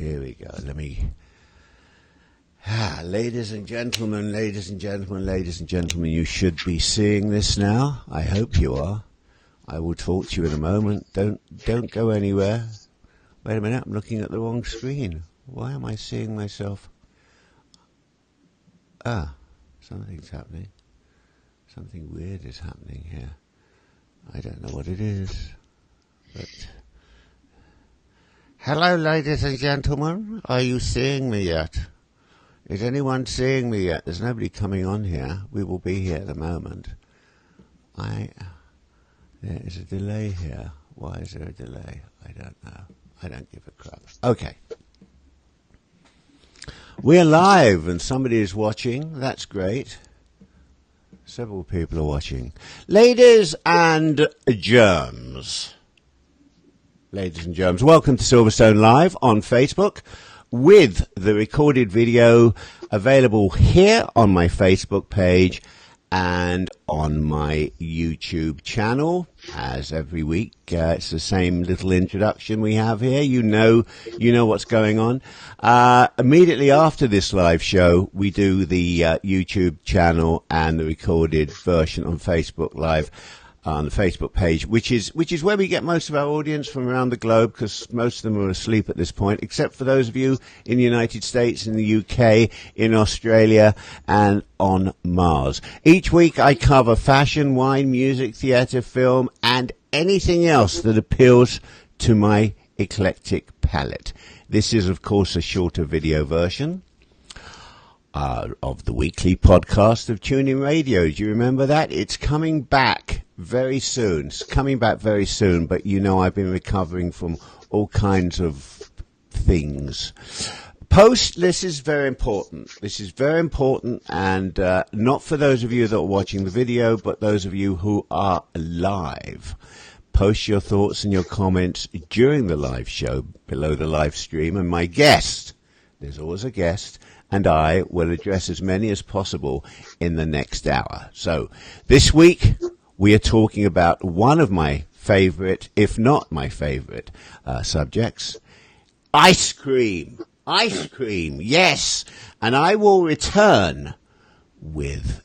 Here we go. Let me... ladies and gentlemen, ladies and gentlemen, ladies and gentlemen, you should be seeing this now. I hope you are. I will talk to you in a moment. Don't go anywhere. Wait a minute, I'm looking at the wrong screen. Why am I seeing myself? Something's happening. Something weird is happening here. I don't know what it is. But... Hello, ladies and gentlemen. Are you seeing me yet? Is anyone seeing me yet? There's nobody coming on here. We will be here at the moment. There is a delay here. Why is there a delay? I don't know. I don't give a crap. Okay. We're live and somebody is watching. That's great. Several people are watching. Ladies and germs. Ladies and germs, welcome to Silverstone Live on Facebook, with the recorded video available here on my Facebook page and on my YouTube channel. As every week, it's the same little introduction we have here. You know what's going on. Immediately after this live show, we do the YouTube channel and the recorded version on Facebook Live. On the Facebook page, which is where we get most of our audience from around the globe, because most of them are asleep at this point, except for those of you in the United States, in the UK, in Australia, and on Mars. Each week I cover fashion, wine, music, theatre, film, and anything else that appeals to my eclectic palate. This is, of course, a shorter video version of the weekly podcast of TuneIn Radio. Do you remember that? It's coming back very soon. It's coming back very soon, but you know I've been recovering from all kinds of things. This is very important. This is very important, and not for those of you that are watching the video, but those of you who are live. Post your thoughts and your comments during the live show below the live stream, and my guest, there's always a guest, and I will address as many as possible in the next hour. So this week we are talking about one of my favorite, if not my favorite, subjects, ice cream. Ice cream, yes. And I will return with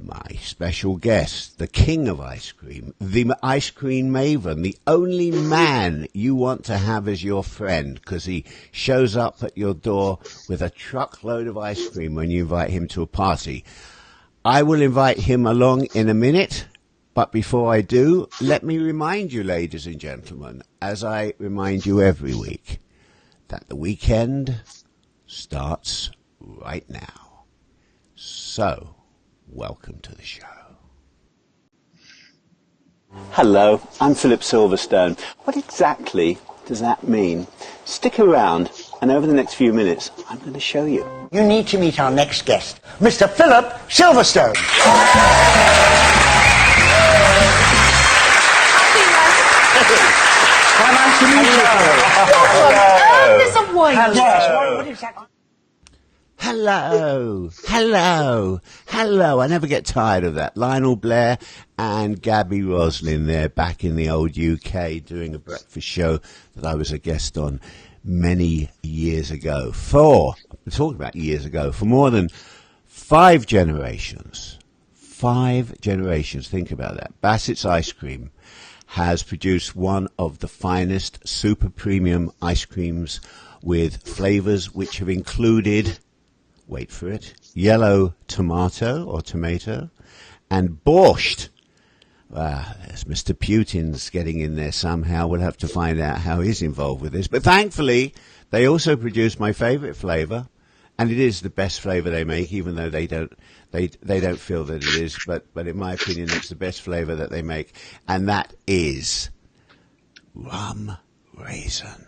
my special guest, the king of ice cream, the ice cream maven, the only man you want to have as your friend, because he shows up at your door with a truckload of ice cream when you invite him to a party. I will invite him along in a minute, but before I do, let me remind you, ladies and gentlemen, as I remind you every week, that the weekend starts right now. So, welcome to the show. Hello, I'm Philip Silverstone. What exactly does that mean? Stick around, and over the next few minutes, I'm going to show you. You need to meet our next guest, Mr. Philip Silverstone. How nice to meet you. Mr. White. Yes, what exactly? Hello. I never get tired of that. Lionel Blair and Gabby Roslin, they're back in the old UK doing a breakfast show that I was a guest on many years ago. I'm talking about years ago, for more than 5 generations. 5 generations, think about that. Bassett's Ice Cream has produced one of the finest super premium ice creams with flavors which have included, wait for it, yellow tomato and borscht. There's Mr. Putin's getting in there somehow. We'll have to find out how he's involved with this. But thankfully, they also produce my favorite flavor, and it is the best flavor they make, even though they don't feel that it is. But in my opinion, it's the best flavor that they make, and that is rum raisin.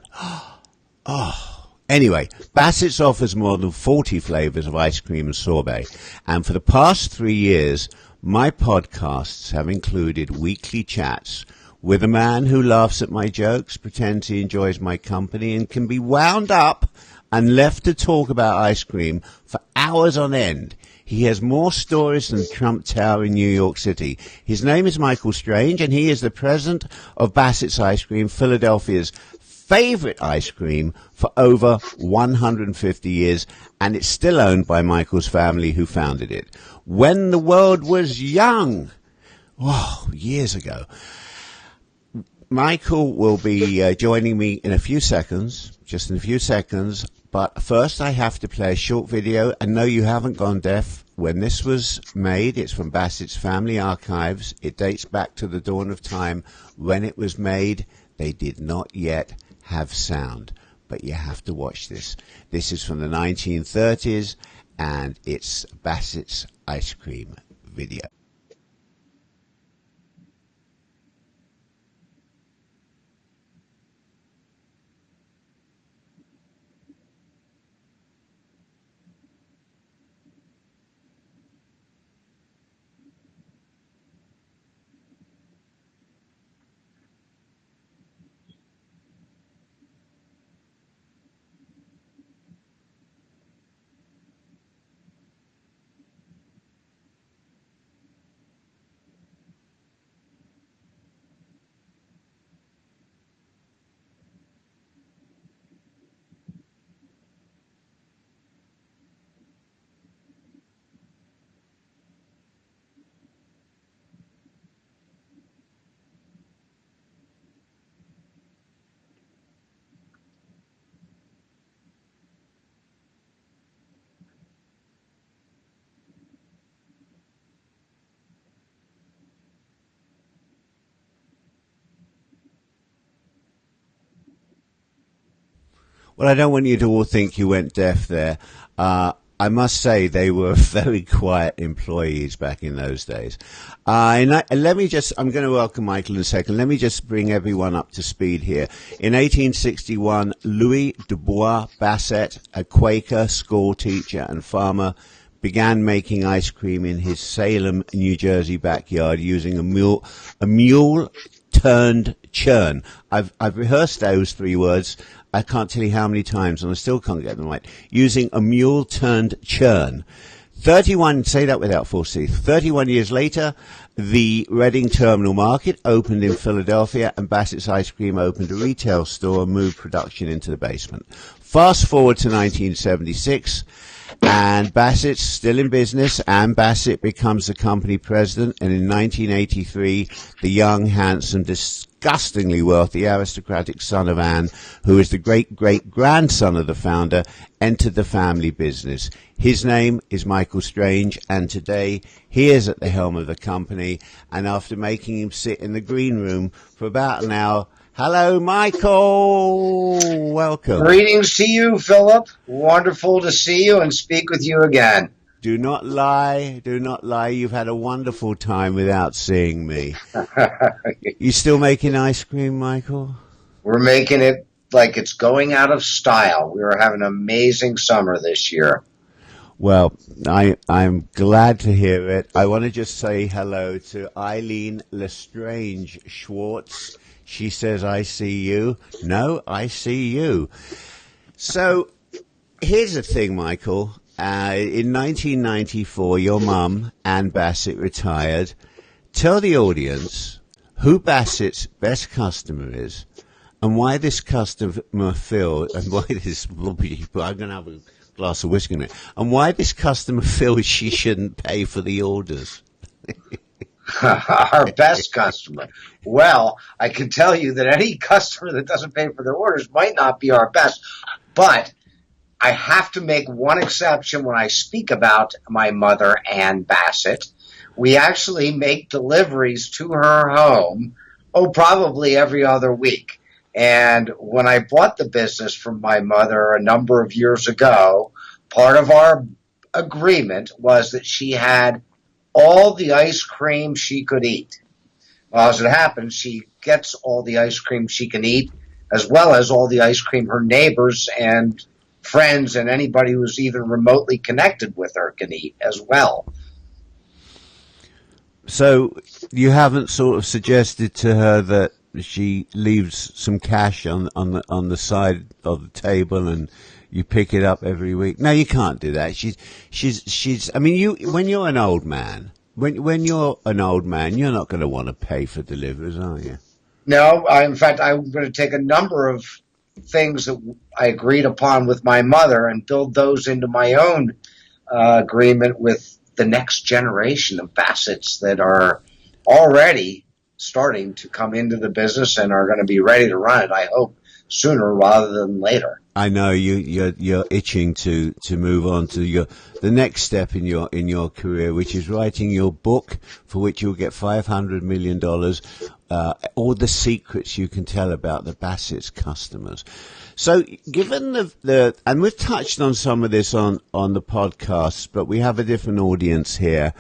Anyway, Bassett's offers more than 40 flavors of ice cream and sorbet, and for the past 3 years, my podcasts have included weekly chats with a man who laughs at my jokes, pretends he enjoys my company, and can be wound up and left to talk about ice cream for hours on end. He has more stories than Trump Tower in New York City. His name is Michael Strange, and he is the president of Bassett's Ice Cream, Philadelphia's favorite ice cream for over 150 years, and it's still owned by Michael's family, who founded it when the world was young. Whoa, years ago. Michael will be joining me in a few seconds, just in a few seconds. But first I have to play a short video. And no, you haven't gone deaf. When this was made, it's from Bassett's Family Archives. It dates back to the dawn of time. When it was made, they did not yet have sound. But you have to watch this. This is from the 1930s, and it's Bassett's ice cream video. Well, I don't want you to all think you went deaf there. I must say they were very quiet employees back in those days. And let me just, I'm going to welcome Michael in a second. Let me just bring everyone up to speed here. In 1861, Louis Dubois Bassett, a Quaker school teacher and farmer, began making ice cream in his Salem, New Jersey backyard using a mule turned churn. I've rehearsed those three words. I can't tell you how many times, and I still can't get them right. Using a mule-turned churn. say that without false teeth. 31 years later, the Reading Terminal Market opened in Philadelphia, and Bassett's Ice Cream opened a retail store and moved production into the basement. Fast forward to 1976, and Bassett's still in business. Ann Bassett becomes the company president, and in 1983, the young, handsome, disgustingly wealthy, aristocratic son of Anne, who is the great-great-grandson of the founder, entered the family business. His name is Michael Strange, and today he is at the helm of the company. And after making him sit in the green room for about an hour, hello, Michael. Welcome. Greetings to you, Philip. Wonderful to see you and speak with you again. Do not lie. Do not lie. You've had a wonderful time without seeing me. You still making ice cream, Michael? We're making it like it's going out of style. We were having an amazing summer this year. Well, I'm glad to hear it. I want to just say hello to Eileen Lestrange Schwartz. She says, I see you. No, I see you. So here's the thing, Michael. In 1994, your mum, Ann Bassett, retired. Tell the audience who Bassett's best customer is and why this customer feels, and why this, I'm going to have a glass of whiskey in it, and why this customer feels she shouldn't pay for the orders. Our best customer. Well, I can tell you that any customer that doesn't pay for their orders might not be our best, but I have to make one exception when I speak about my mother, Ann Bassett. We actually make deliveries to her home, probably every other week. And when I bought the business from my mother a number of years ago, part of our agreement was that she had all the ice cream she could eat. Well, as it happens, she gets all the ice cream she can eat, as well as all the ice cream her neighbors and friends and anybody who's even remotely connected with her can eat as well. So you haven't sort of suggested to her that she leaves some cash on the side of the table and you pick it up every week? No, you can't do that. She's. I mean, when you're an old man, when you're an old man, you're not going to want to pay for deliveries, are you? No, in fact, I'm going to take a number of things that I agreed upon with my mother and build those into my own agreement with the next generation of Bassetts that are already starting to come into the business and are going to be ready to run it, I hope, sooner rather than later. I know you're itching to move on to the next step in your career, which is writing your book, for which you'll get $500 million. All the secrets you can tell about the Bassett's customers. So, given the and we've touched on some of this on the podcast, but we have a different audience here,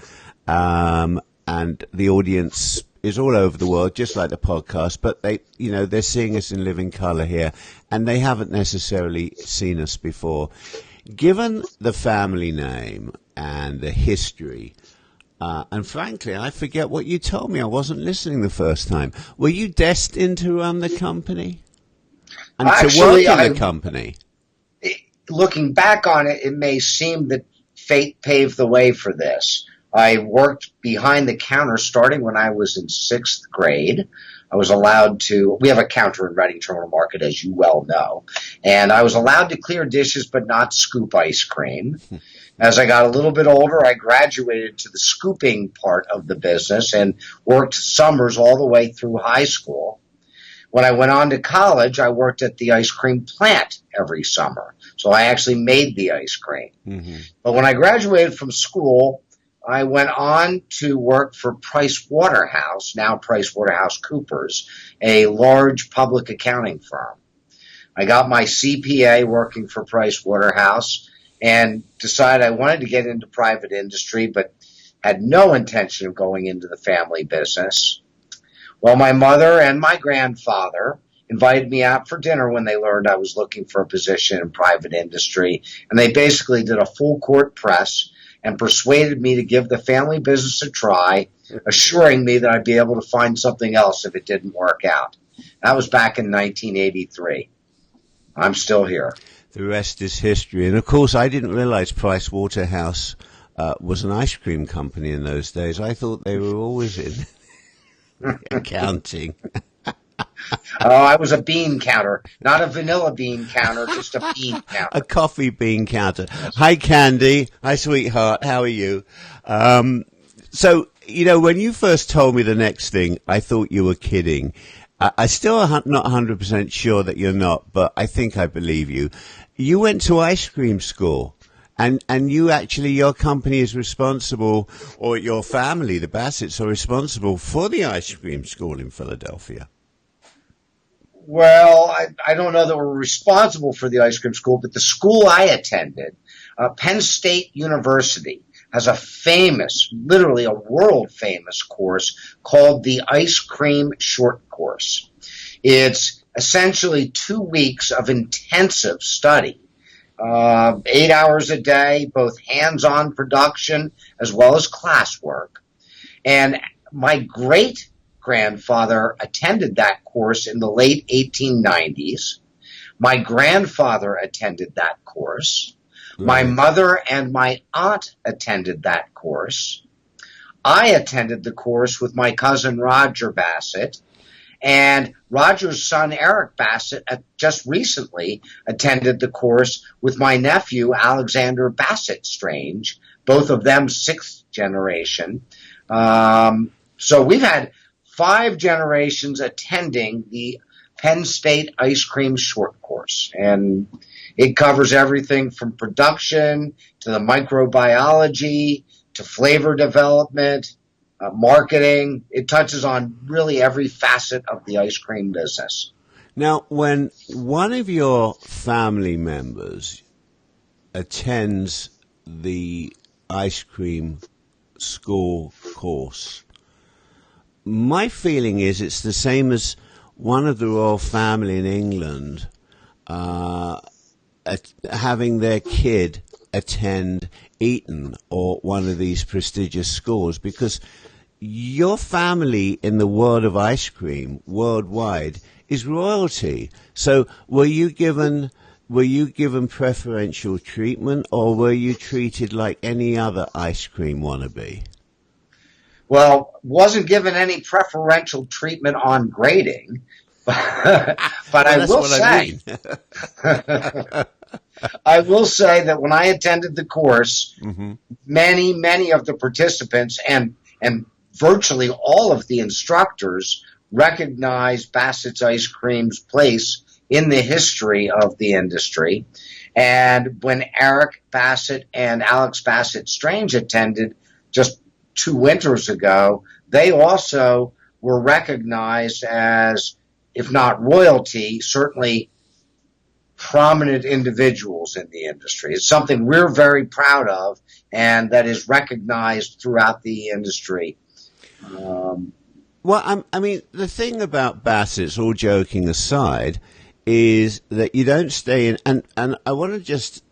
and the audience is all over the world, just like the podcast, but they're seeing us in living color here, and they haven't necessarily seen us before. Given the family name and the history, and frankly, I forget what you told me. I wasn't listening the first time. Were you destined to run the company? And actually, to work in the company? Looking back on it, it may seem that fate paved the way for this. I worked behind the counter starting when I was in 6th grade. I was allowed to, we have a counter in Reading Terminal Market, as you well know, and I was allowed to clear dishes but not scoop ice cream. As I got a little bit older, I graduated to the scooping part of the business and worked summers all the way through high school. When I went on to college, I worked at the ice cream plant every summer, so I actually made the ice cream. Mm-hmm. But when I graduated from school, I went on to work for Price Waterhouse, now Price Waterhouse Coopers, a large public accounting firm. I got my CPA working for Price Waterhouse and decided I wanted to get into private industry, but had no intention of going into the family business. Well, my mother and my grandfather invited me out for dinner when they learned I was looking for a position in private industry, and they basically did a full court press and persuaded me to give the family business a try, assuring me that I'd be able to find something else if it didn't work out. That was back in 1983. I'm still here. The rest is history. And, of course, I didn't realize Price Waterhouse was an ice cream company in those days. I thought they were always in accounting. Oh, I was a bean counter, not a vanilla bean counter, just a bean counter. A coffee bean counter. Hi, Candy. Hi, sweetheart. How are you? So, when you first told me the next thing, I thought you were kidding. I still am not 100% sure that you're not, but I think I believe you. You went to ice cream school. And you actually, your company is responsible, or your family, the Bassetts, are responsible for the ice cream school in Philadelphia. Well, I don't know that we're responsible for the ice cream school, but the school I attended, Penn State University, has a famous, literally a world-famous course called the Ice Cream Short Course. It's essentially 2 weeks of intensive study, 8 hours a day, both hands-on production as well as classwork. And my great-grandfather attended that course in the late 1890s. My grandfather attended that course. My mother and my aunt attended that course. I attended the course with my cousin Roger Bassett, and Roger's son Eric Bassett just recently attended the course with my nephew Alexander Bassett Strange, both of them 6th generation. So we've had 5 generations attending the Penn State Ice Cream Short Course, and it covers everything from production to the microbiology to flavor development, marketing. It touches on really every facet of the ice cream business. Now, when one of your family members attends the ice cream school course, my feeling is it's the same as one of the royal family in England having their kid attend Eton or one of these prestigious schools, because your family in the world of ice cream worldwide is royalty. So were you given preferential treatment, or were you treated like any other ice cream wannabe? Well, wasn't given any preferential treatment on grading. But Well, I that's will what say, I mean. I will say that when I attended the course, Mm-hmm. many of the participants and virtually all of the instructors recognized Bassett's Ice Cream's place in the history of the industry. And when Eric Bassett and Alex Bassett Strange attended just 2 winters ago, they also were recognized as, if not royalty, certainly prominent individuals in the industry. It's something we're very proud of and that is recognized throughout the industry. Well, I mean, the thing about Bassett's, all joking aside, is that you don't stay in, and I want to just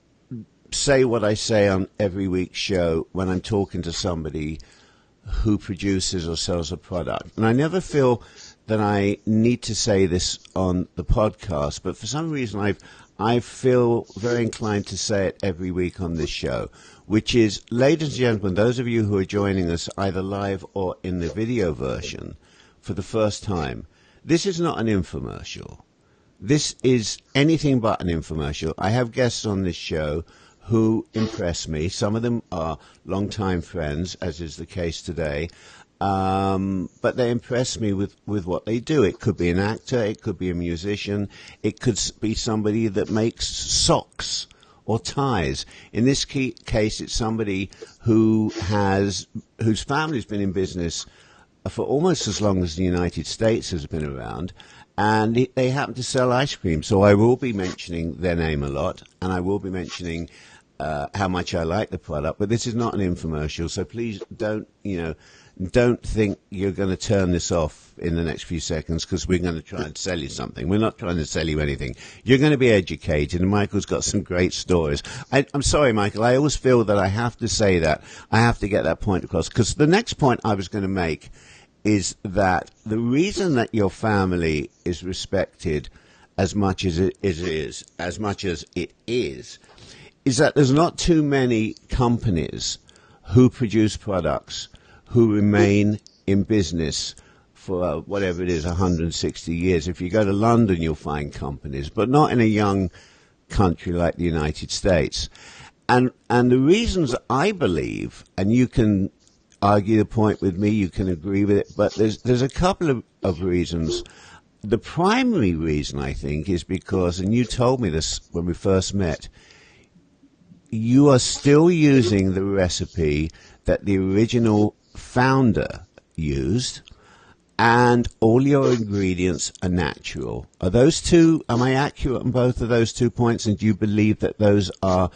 say what I say on every week's show when I'm talking to somebody who produces or sells a product. And I never feel that I need to say this on the podcast, but for some reason I feel very inclined to say it every week on this show, which is, ladies and gentlemen, those of you who are joining us either live or in the video version for the first time, this is not an infomercial. This is anything but an infomercial. I have guests on this show who impress me. Some of them are longtime friends, as is the case today. But they impress me with what they do. It could be an actor, it could be a musician, it could be somebody that makes socks or ties. In this case, it's somebody whose family's been in business for almost as long as the United States has been around, and they happen to sell ice cream. So I will be mentioning their name a lot, and I will be mentioning how much I like the product. But this is not an infomercial, so please don't think you're going to turn this off in the next few seconds because we're going to try and sell you something. We're not trying to sell you anything. You're going to be educated, and Michael's got some great stories. I'm sorry, Michael. I always feel that I have to say that. I have to get that point across, because the next point I was going to make is that the reason that your family is respected as much as it is, is that there's not too many companies who produce products who remain in business for whatever it is, 160 years. If you go to London, you'll find companies, but not in a young country like the United States. And the reasons, I believe, and you can argue the point with me, you can agree with it, but there's a couple of reasons. The primary reason, I think, is because, and you told me this when we first met, you are still using the recipe that the original founder used, and all your ingredients are natural. Are those two, am I accurate on both of those 2 points, and do you believe that those are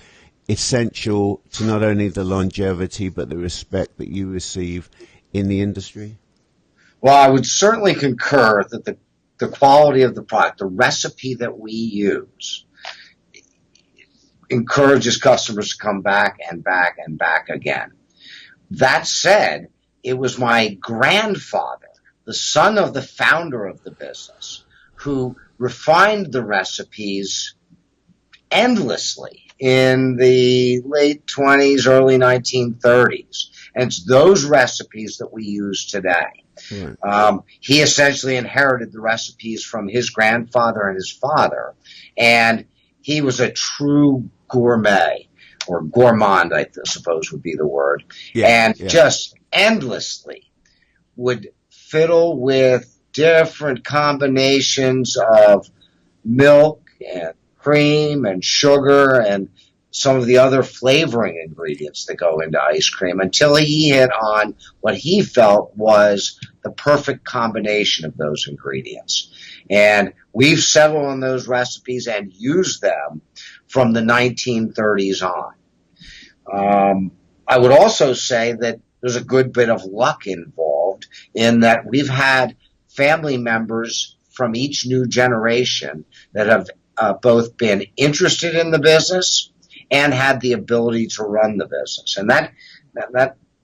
essential to not only the longevity but the respect that you receive in the industry? Well, I would certainly concur that the quality of the product, the recipe that we use, encourages customers to come back and back and back again. That said, it was my grandfather, the son of the founder of the business, who refined the recipes endlessly in the late 20s, early 1930s. And it's those recipes that we use today. Right. He essentially inherited the recipes from his grandfather and his father, and he was a true gourmet, or gourmand, I suppose would be the word, just endlessly would fiddle with different combinations of milk and cream and sugar and some of the other flavoring ingredients that go into ice cream until he hit on what he felt was the perfect combination of those ingredients. And we've settled on those recipes and used them from the 1930s on. I would also say that there's a good bit of luck involved in that we've had family members from each new generation that have both been interested in the business and had the ability to run the business. And that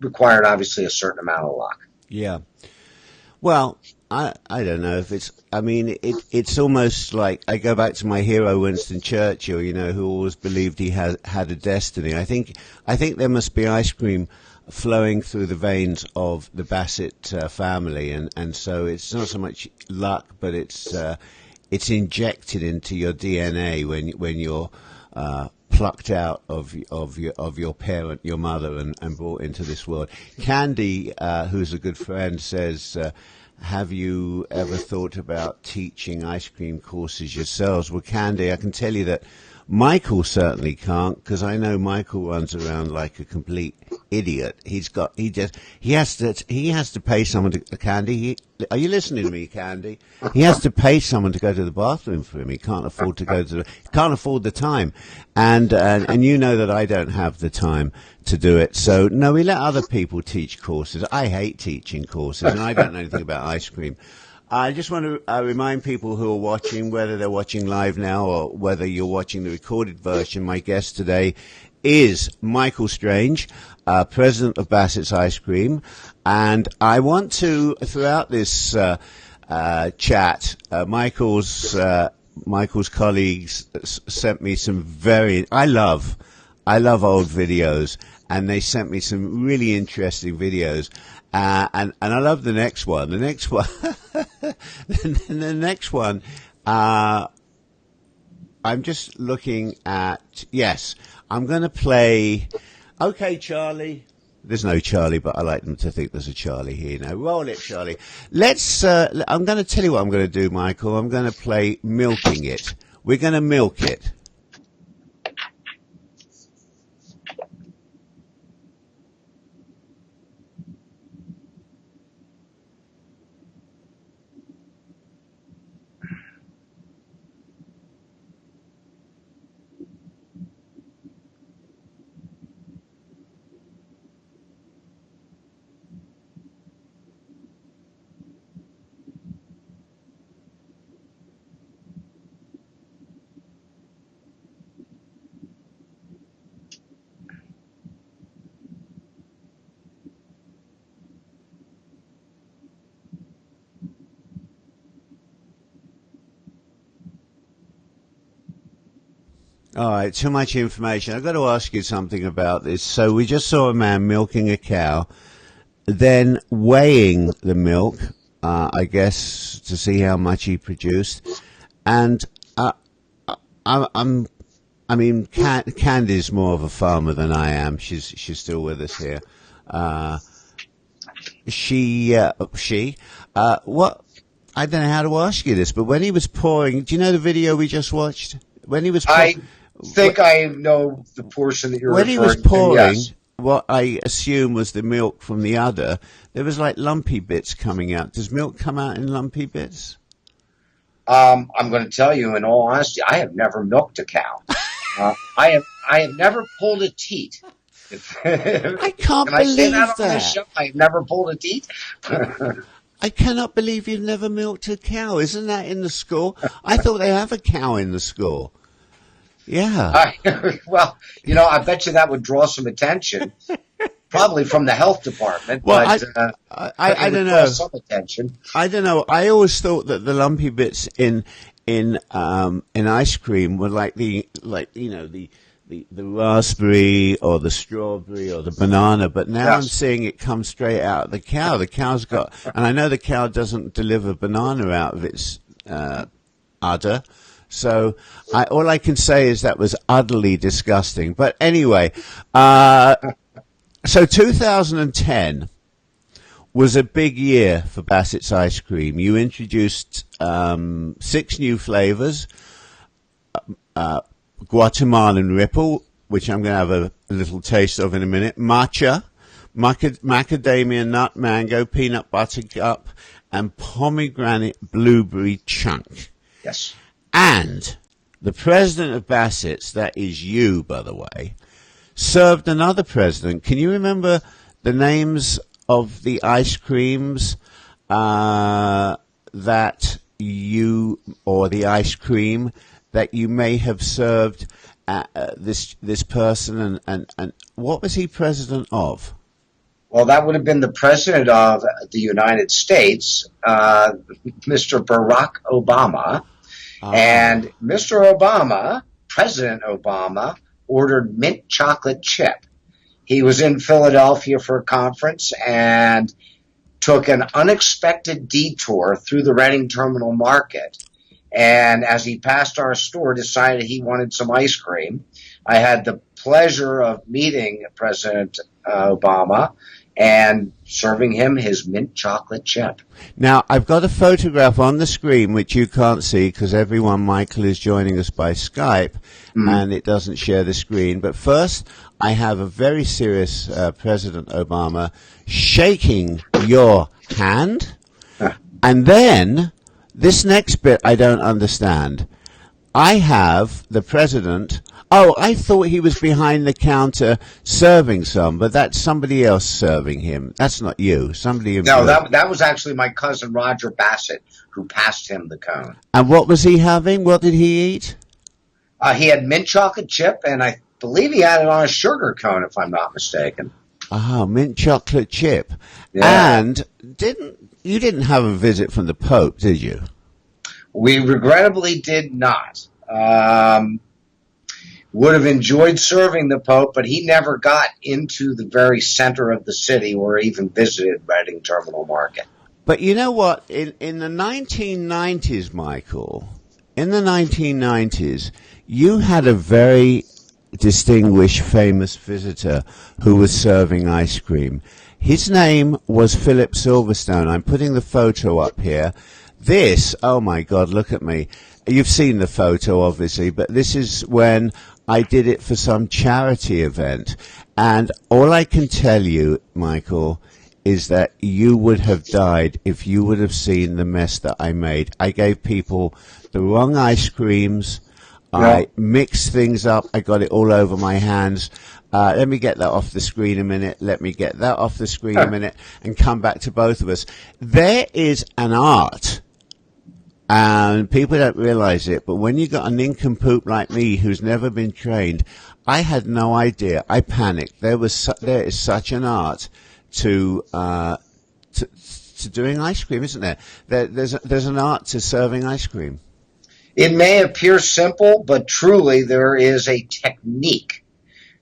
required, obviously, a certain amount of luck. Yeah. Well, I don't know if it's almost like I go back to my hero, Winston Churchill, who always believed he had a destiny. I think there must be ice cream flowing through the veins of the Bassett family, and so it's not so much luck, but it's injected into your DNA when you're plucked out of your parent, your mother, and brought into this world. Candy, who's a good friend, says, have you ever thought about teaching ice cream courses yourselves? Well, Candy, I can tell you that Michael certainly can't, because I know Michael runs around like a complete idiot. He has to pay someone to Candy. Are you listening to me, Candy? He has to pay someone to go to the bathroom for him. He can't afford can't afford the time, and you know that I don't have the time to do it. So no, we let other people teach courses. I hate teaching courses, and I don't know anything about ice cream. I just want to remind people who are watching, whether they're watching live now or whether you're watching the recorded version, my guest today is Michael Strange, president of Bassett's Ice Cream. And I want to, throughout this chat, Michael's colleagues sent me some I love old videos, and they sent me some really interesting videos. And I love the next one. The next one, the next one, I'm just looking at, yes, I'm going to play, okay, Charlie. There's no Charlie, but I like them to think there's a Charlie here now. Roll it, Charlie. I'm going to tell you what I'm going to do, Michael. I'm going to play Milking It. We're going to milk it. All right, too much information. I've got to ask you something about this. So we just saw a man milking a cow, then weighing the milk, I guess, to see how much he produced. And Candy's more of a farmer than I am. She's still with us here. What? I don't know how to ask you this, but when he was pouring, do you know the video we just watched? When he was I think I know the portion that you're when referring he was to, pouring, yes. what I assume was the milk from the udder, there was like lumpy bits coming out. Does milk come out in lumpy bits? I'm going to tell you, in all honesty, I have never milked a cow. I have never pulled a teat. I can't Can I say believe that on that. this show? I've never pulled a teat. I cannot believe you've never milked a cow. Isn't that in the school? I thought they have a cow in the school. Yeah. Well, I bet you that would draw some attention, probably from the health department. Well, but I don't know. Draw some attention. I don't know. I always thought that the lumpy bits in ice cream were like the raspberry or the strawberry or the banana, but now Yes. I'm seeing it come straight out of the cow. The cow's got, and I know the cow doesn't deliver banana out of its udder. So all I can say is that was utterly disgusting. But anyway, so 2010 was a big year for Bassett's Ice Cream. You introduced 6 new flavors. Guatemalan Ripple, which I'm going to have a little taste of in a minute, matcha, macadamia nut mango, peanut butter cup, and pomegranate blueberry chunk. Yes. And the president of Bassett's, that is you, by the way, served another president. Can you remember the names of the ice creams that you, or the ice cream that you may have served this person, and what was he president of? Well, that would have been the president of the United States, Mr. Barack Obama. And Mr. Obama, President Obama, ordered mint chocolate chip. He was in Philadelphia for a conference and took an unexpected detour through the Reading Terminal Market. And as he passed our store, decided he wanted some ice cream. I had the pleasure of meeting President Obama and serving him his mint chocolate chip. Now, I've got a photograph on the screen which you can't see because everyone, Michael, is joining us by Skype and it doesn't share the screen. But first, I have a very serious President Obama shaking your hand. And then, this next bit I don't understand. I have the President... Oh, I thought he was behind the counter serving some, but that's somebody else serving him. That's not you. Somebody. No, that was actually my cousin Roger Bassett who passed him the cone. And what was he having? What did he eat? He had mint chocolate chip, and I believe he had it on a sugar cone, if I'm not mistaken. Ah, mint chocolate chip. Yeah. And you didn't have a visit from the Pope, did you? We regrettably did not. Would have enjoyed serving the Pope, but he never got into the very center of the city or even visited Reading Terminal Market. But you know what? In the 1990s, Michael, in the 1990s, you had a very distinguished, famous visitor who was serving ice cream. His name was Philip Silverstone. I'm putting the photo up here. This, oh my God, look at me. You've seen the photo, obviously, but this is when I did it for some charity event. And all I can tell you, Michael, is that you would have died if you would have seen the mess that I made. I gave people the wrong ice creams. Yeah. I mixed things up. I got it all over my hands. Let me get that off the screen a minute. Let me get that off the screen a minute and come back to both of us. There is an art. And people don't realize it, but when you got a nincompoop like me who's never been trained, I had no idea. I panicked. There is such an art to doing ice cream, isn't there? There's an art to serving ice cream. It may appear simple, but truly there is a technique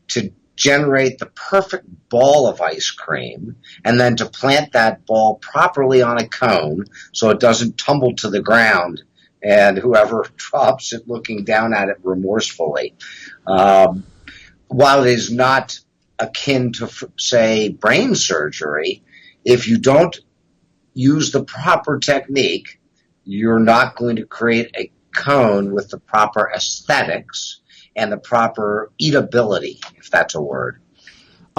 to generate the perfect ball of ice cream and then to plant that ball properly on a cone so it doesn't tumble to the ground and whoever drops it looking down at it remorsefully. While it is not akin to, say, brain surgery, if you don't use the proper technique, you're not going to create a cone with the proper aesthetics and the proper eatability, if that's a word.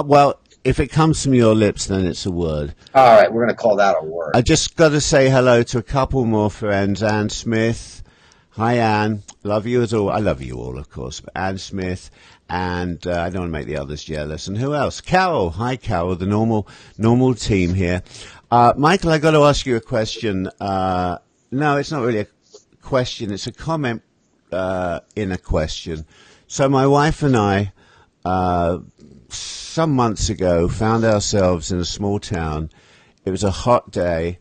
Well, if it comes from your lips, then it's a word. All right, we're going to call that a word. I just got to say hello to a couple more friends. Anne Smith. Hi, Anne. Love you as all. I love you all, of course. But Anne Smith, and I don't want to make the others jealous. And who else? Carol. Hi, Carol, the normal team here. Michael, I got to ask you a question. No, it's not really a question. It's a comment in a question. So my wife and I, some months ago, found ourselves in a small town. It was a hot day.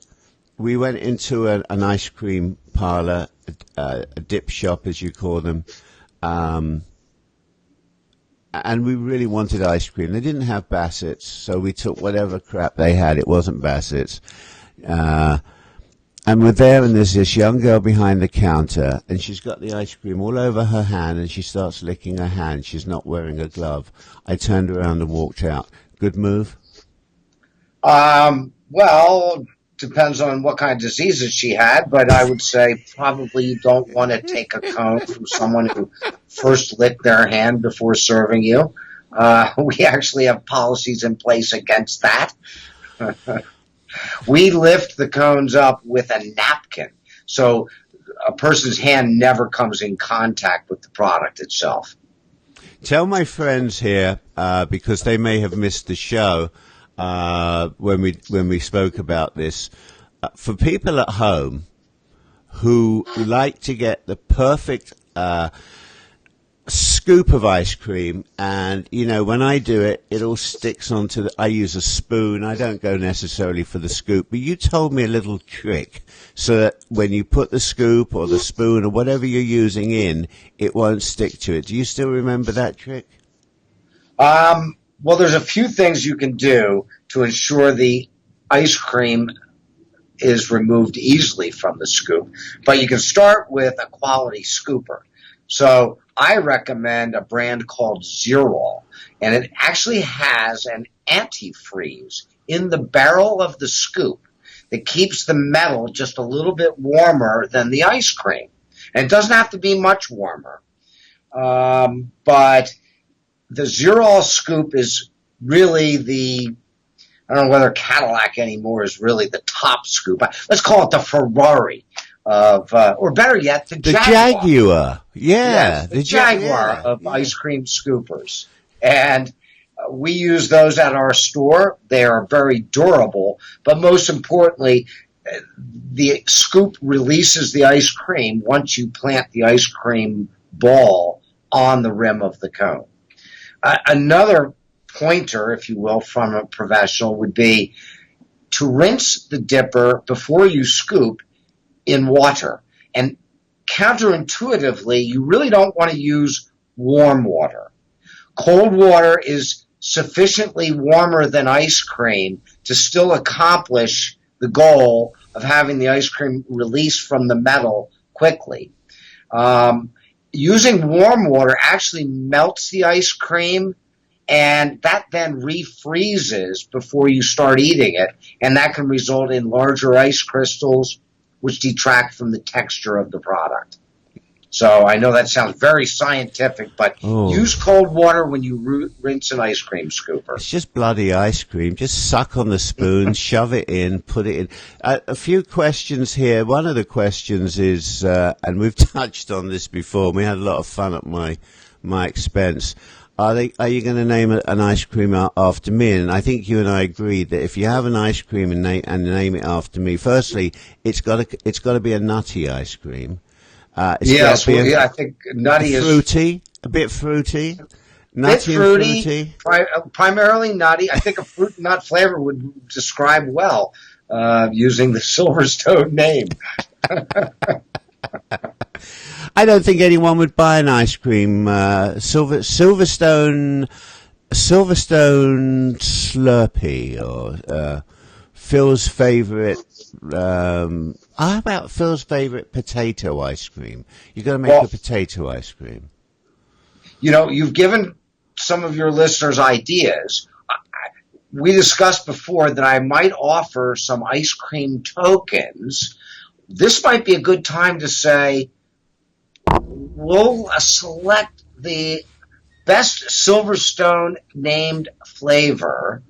We went into an ice cream parlor, a dip shop, as you call them, and we really wanted ice cream. They didn't have Bassetts, so we took whatever crap they had. It wasn't Bassetts. And we're there, and there's this young girl behind the counter, and she's got the ice cream all over her hand, and she starts licking her hand. She's not wearing a glove. I turned around and walked out. Good move? Well, depends on what kind of diseases she had, but I would say probably you don't want to take a cone from someone who first licked their hand before serving you. We actually have policies in place against that. We lift the cones up with a napkin, so a person's hand never comes in contact with the product itself. Tell my friends here, because they may have missed the show when we spoke about this, for people at home who like to get the perfect scoop of ice cream, and when I do it, it all sticks onto I use a spoon. I don't go necessarily for the scoop, but you told me a little trick so that when you put the scoop or the spoon or whatever you're using in, it won't stick to it. Do you still remember that trick? Well, there's a few things you can do to ensure the ice cream is removed easily from the scoop, but you can start with a quality scooper. So I recommend a brand called Zerol, and it actually has an antifreeze in the barrel of the scoop that keeps the metal just a little bit warmer than the ice cream. And it doesn't have to be much warmer. But the Zerol scoop is really I don't know whether Cadillac anymore is really the top scoop. Let's call it the Ferrari or better yet, the Jaguar. Yeah. Yes, the Jaguar of ice cream scoopers. And we use those at our store. They are very durable, but most importantly, the scoop releases the ice cream once you plant the ice cream ball on the rim of the cone. Another pointer, if you will, from a professional would be to rinse the dipper before you scoop in water. And counterintuitively, you really don't want to use warm water. Cold water is sufficiently warmer than ice cream to still accomplish the goal of having the ice cream released from the metal quickly. Using warm water actually melts the ice cream, and that then refreezes before you start eating it, and that can result in larger ice crystals, which detract from the texture of the product. So I know that sounds very scientific, but use cold water when you rinse an ice cream scooper. It's just bloody ice cream. Just suck on the spoon, shove it in, put it in. A few questions here. One of the questions is, and we've touched on this before, we had a lot of fun at my expense. Are you going to name an ice cream after me? And I think you and I agreed that if you have an ice cream and name it after me, firstly, it's got to be a nutty ice cream. Yes, I think nutty is fruity, a bit fruity, nutty, fruity. Primarily nutty. I think a fruit nut flavor would describe well using the Silverstone name. I don't think anyone would buy an ice cream Silverstone Slurpee or Phil's favorite. How about Phil's favorite potato ice cream? You got to make a potato ice cream. You know, you've given some of your listeners ideas. We discussed before that I might offer some ice cream tokens. This might be a good time to say we'll select the best Silverstone named flavor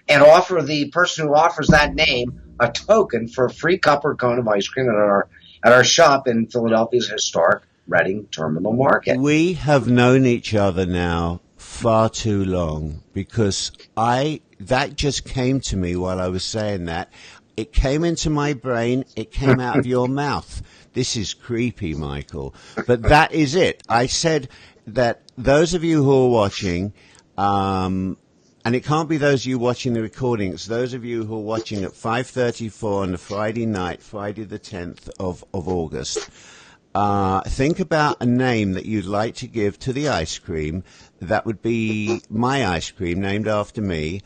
and offer the person who offers that name a token for a free cup or cone of ice cream at our shop in Philadelphia's historic Reading Terminal Market. We have known each other now far too long because that just came to me while I was saying that. It came into my brain. It came out of your mouth. This is creepy, Michael. But that is it. I said that those of you who are watching, and it can't be those of you watching the recording, it's those of you who are watching at 5:34 on the Friday night, Friday the 10th of August. Think about a name that you'd like to give to the ice cream. That would be my ice cream, named after me.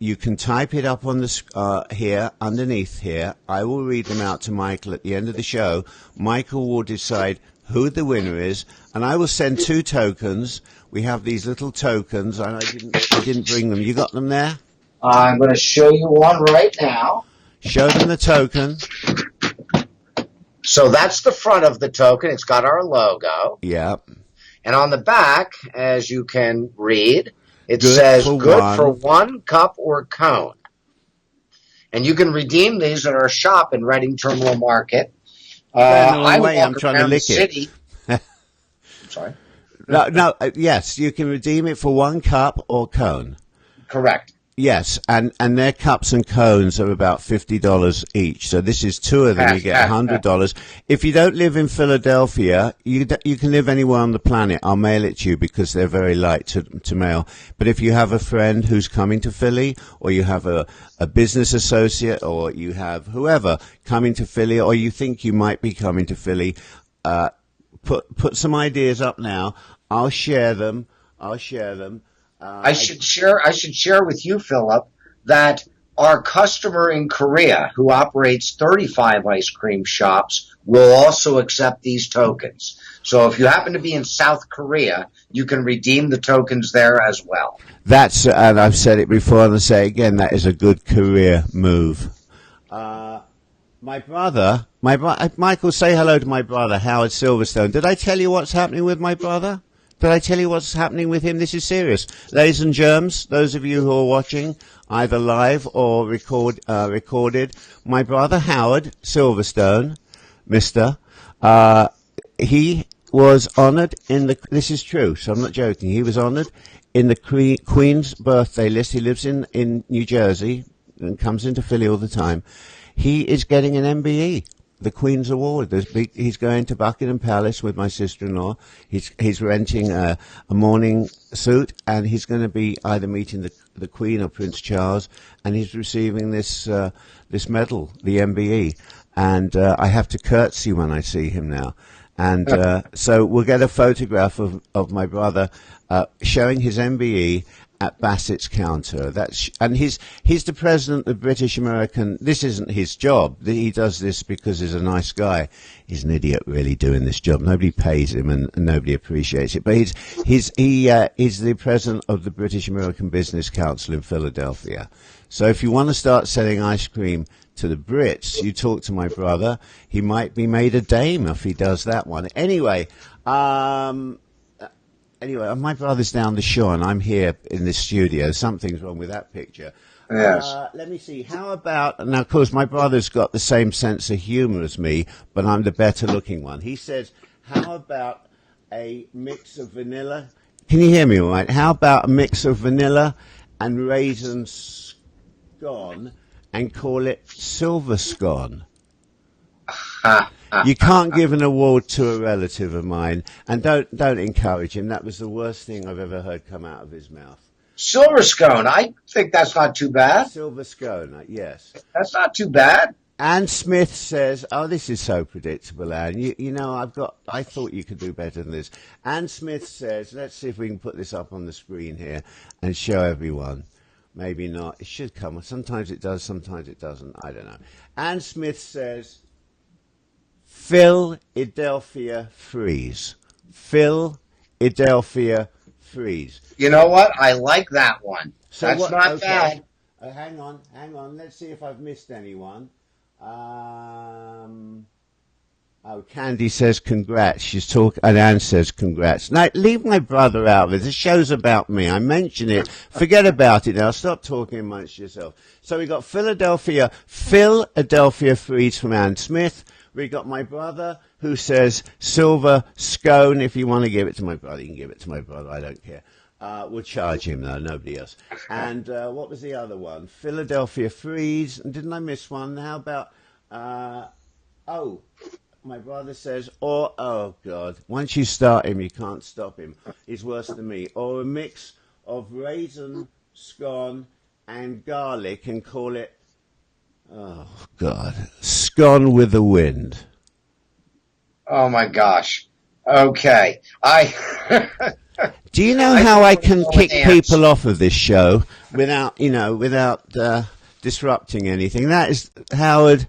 You can type it up on the here, underneath here. I will read them out to Michael at the end of the show. Michael will decide who the winner is, and I will send 2 tokens. We have these little tokens, and I didn't bring them. You got them there? I'm going to show you one right now. Show them the token. So that's the front of the token. It's got our logo. Yeah. And on the back, as you can read, it says, good for 1 cup or cone. And you can redeem these at our shop in Reading Terminal Market. I'm trying to lick it. I'm sorry? Yes, you can redeem it for 1 cup or cone. Correct. Yes, and their cups and cones are about $50 each. So this is 2 of them. You get $100. If you don't live in Philadelphia, you can live anywhere on the planet. I'll mail it to you because they're very light to mail. But if you have a friend who's coming to Philly, or you have a business associate, or you have whoever coming to Philly, or you think you might be coming to Philly, put some ideas up now. I'll share them. I should share with you, Philip, that our customer in Korea, who operates 35 ice cream shops, will also accept these tokens. So if you happen to be in South Korea, you can redeem the tokens there as well. That's, and I've said it before and I'll say it again, that is a good career move. My brother, Michael, say hello to my brother, Howard Silverstone. Did I tell you what's happening with my brother? Did I tell you what's happening with him? This is serious. Ladies and germs, those of you who are watching, either live or recorded, my brother Howard Silverstone, he was honoured in the, this is true, so I'm not joking, he was honoured in the Queen's birthday list. He lives in New Jersey and comes into Philly all the time. He is getting an MBE, the Queen's Award. He's going to Buckingham Palace with my sister-in-law. He's renting a morning suit, and he's going to be either meeting the Queen or Prince Charles, and he's receiving this medal, the MBE. And I have to curtsy when I see him now. And so we'll get a photograph of my brother showing his MBE at Bassett's counter. And he's the president of the British American. This isn't his job. He does this because he's a nice guy. He's an idiot really doing this job. Nobody pays him and nobody appreciates it. But he's the president of the British American Business Council in Philadelphia. So if you want to start selling ice cream to the Brits, you talk to my brother. He might be made a dame if he does that one. Anyway, my brother's down the shore and I'm here in this studio. Something's wrong with that picture. Yes. Let me see. How about, now of course my brother's got the same sense of humor as me, but I'm the better looking one. He says, how about a mix of vanilla? Can you hear me all right? How about a mix of vanilla and raisin scone and call it silver scone? You can't give an award to a relative of mine, and don't encourage him. That was the worst thing I've ever heard come out of his mouth. Silver scone. I think that's not too bad. Silver scone, yes. That's not too bad. Anne Smith says, oh, this is so predictable, Anne. You know, I thought you could do better than this. Anne Smith says, let's see if we can put this up on the screen here and show everyone. Maybe not. It should come. Sometimes it does, sometimes it doesn't. I don't know. Anne Smith says, Philadelphia freeze. Philadelphia freeze. You know what? I like that one. So that's not bad. Hang on. Let's see if I've missed anyone. Candy says congrats. She's talking, and Anne says congrats. Now, leave my brother out of it. This show's about me. I mention it. Forget about it now. Stop talking amongst yourself. So we got Philadelphia freeze from Anne Smith. We got my brother who says silver scone. If you want to give it to my brother, you can give it to my brother. I don't care. We'll charge him though, nobody else. And what was the other one? Philadelphia freeze. Didn't I miss one? How about? My brother says, oh God! Once you start him, you can't stop him. He's worse than me. Or a mix of raisin, scone, and garlic, and call it. Oh, God. Scone with the wind. Oh, my gosh. Okay. Do you know how I can kick people off of this show without disrupting anything? That is, Howard,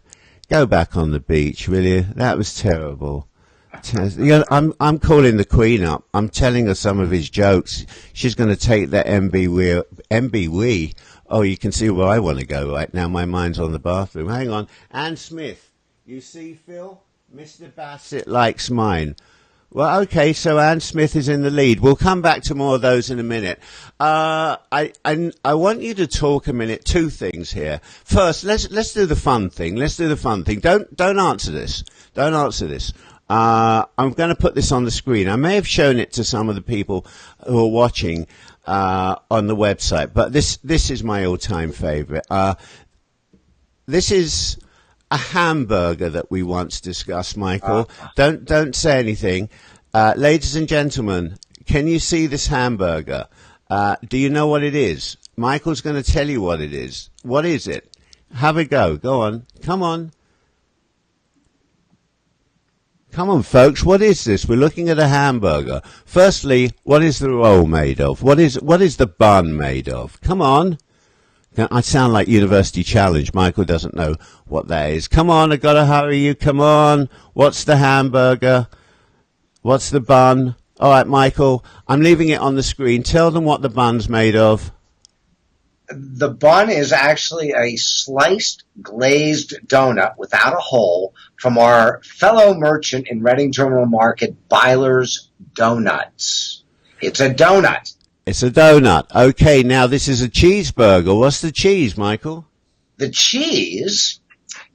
go back on the beach, will you? That was terrible. I'm calling the Queen up. I'm telling her some of his jokes. She's going to take that MBE. Oh, you can see where I want to go right now. My mind's on the bathroom. Hang on. Anne Smith. You see, Phil? Mr. Bassett likes mine. Well, okay, so Anne Smith is in the lead. We'll come back to more of those in a minute. I want you to talk a minute. Two things here. First, let's do the fun thing. Don't answer this. I'm going to put this on the screen. I may have shown it to some of the people who are watching on the website, but this is my all-time favorite. This is a hamburger that we once discussed, Michael. Don't say anything. Ladies and gentlemen, can you see this hamburger? Do you know what it is? Michael's going to tell you what it is. What is it? Have a go. Go on. Come on. Come on, folks. What is this? We're looking at a hamburger. Firstly, what is the roll made of? What is the bun made of? Come on. I sound like University Challenge. Michael doesn't know what that is. Come on, I gotta hurry you. Come on. What's the hamburger? What's the bun? All right, Michael, I'm leaving it on the screen. Tell them what the bun's made of. The bun is actually a sliced glazed donut without a hole from our fellow merchant in Reading Terminal Market, Byler's Donuts. It's a donut. It's a donut. Okay, now this is a cheeseburger. What's the cheese, Michael? The cheese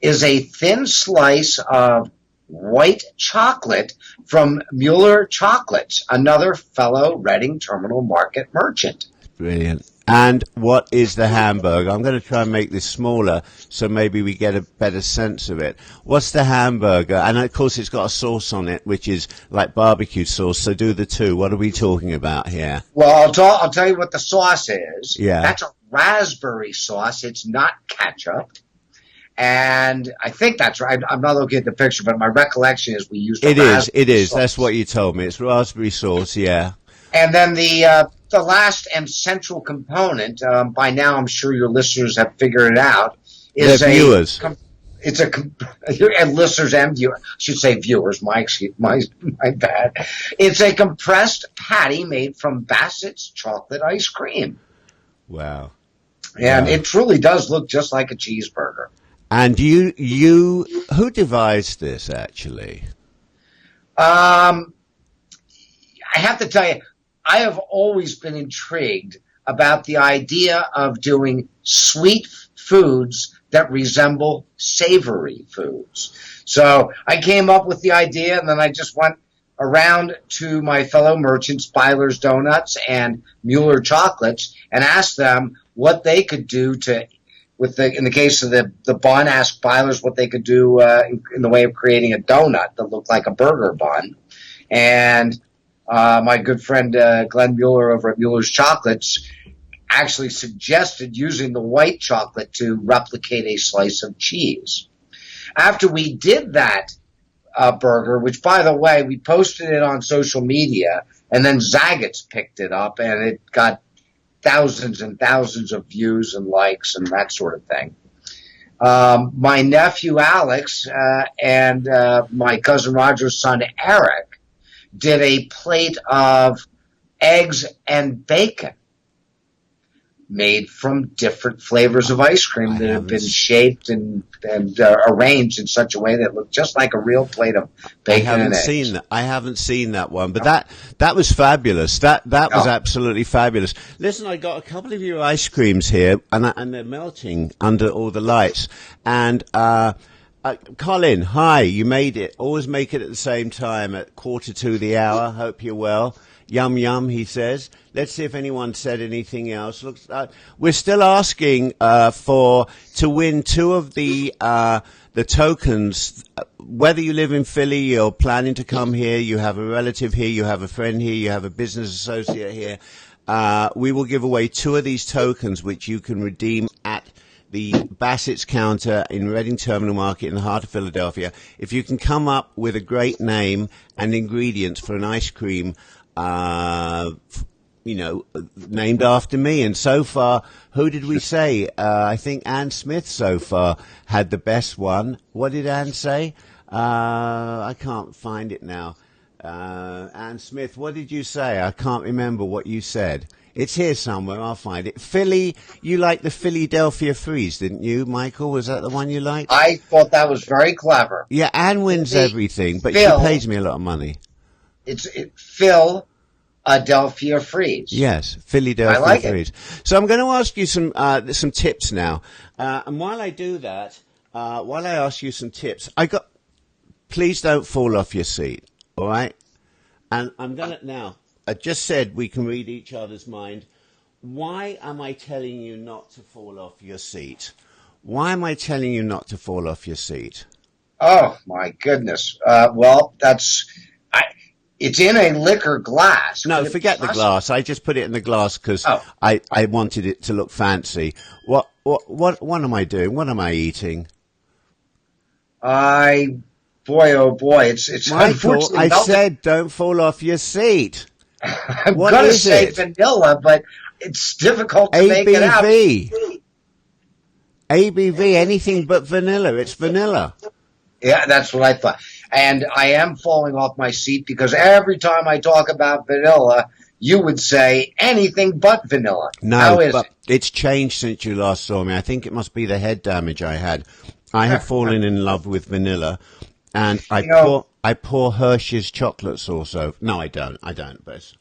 is a thin slice of white chocolate from Mueller Chocolates, another fellow Reading Terminal Market merchant. Brilliant. And what is the hamburger? I'm going to try and make this smaller so maybe we get a better sense of it. What's the hamburger? And of course it's got a sauce on it, which is like barbecue sauce. So do the two. What are we talking about here? Well, I'll tell you what the sauce is. Yeah. That's a raspberry sauce. It's not ketchup. And I think that's right. I'm not looking at the picture, but my recollection is we used It is. sauce. That's what you told me. It's raspberry sauce, yeah. And then the last and central component, by now I'm sure your listeners have figured it out, is They're viewers. And listeners and viewers, I should say viewers, my bad. It's a compressed patty made from Bassett's chocolate ice cream. Wow. And it truly does look just like a cheeseburger. And who devised this actually? I have to tell you, I have always been intrigued about the idea of doing sweet foods that resemble savory foods. So I came up with the idea, and then I just went around to my fellow merchants, Byler's Donuts and Mueller Chocolates, and asked them what they could do to, in the case of the bun, asked Byler's what they could do in the way of creating a donut that looked like a burger bun. And my good friend Glenn Mueller over at Mueller's Chocolates actually suggested using the white chocolate to replicate a slice of cheese. After we did that burger, which, by the way, we posted it on social media, and then Zagat's picked it up, and it got thousands and thousands of views and likes and that sort of thing. My nephew Alex and my cousin Roger's son Eric did a plate of eggs and bacon made from different flavors of ice cream that have been shaped and arranged in such a way that looked just like a real plate of bacon and eggs. I haven't seen that one, but that was fabulous. That was absolutely fabulous. Listen, I got a couple of your ice creams here, and they're melting under all the lights. And Colin, hi, you made it. Always make it at the same time at 1:45 the hour. Hope you're well. Yum, yum, he says. Let's see if anyone said anything else. Looks, we're still asking to win two of the tokens. Whether you live in Philly, you're planning to come here, you have a relative here, you have a friend here, you have a business associate here, we will give away two of these tokens which you can redeem at the Bassett's counter in Reading Terminal Market in the heart of Philadelphia. If you can come up with a great name and ingredients for an ice cream, named after me. And so far, who did we say? I think Ann Smith so far had the best one. What did Ann say? I can't find it now. Ann Smith, what did you say? I can't remember what you said. It's here somewhere. I'll find it. Philly, you liked the Philadelphia Freeze, didn't you, Michael? Was that the one you liked? I thought that was very clever. Yeah, Ann wins everything, but she pays me a lot of money. It's Philadelphia Freeze. Yes, Philadelphia I like Freeze. it. So I'm going to ask you some tips now. And while I do that, while I ask you some tips, please don't fall off your seat, all right? And I'm going to now. I just said we can read each other's mind. Why am I telling you not to fall off your seat? Why am I telling you not to fall off your seat? Oh, my goodness. Well, it's in a liquor glass. No, forget the glass. I just put it in the glass because I wanted it to look fancy. What am I doing? What am I eating? Boy, oh boy, it's Michael, unfortunately I melted. said don't fall off your seat. I'm What gonna is say it? vanilla, but it's difficult to make it out. ABV. ABV, anything but vanilla. It's vanilla. Yeah, that's what I thought. And I am falling off my seat because every time I talk about vanilla, you would say anything but vanilla. How No, is but it? it's changed since you last saw me. I think it must be the head damage I had. I have fallen in love with vanilla, and You know, I pour Hershey's chocolate sauce over. No, I don't. I don't. But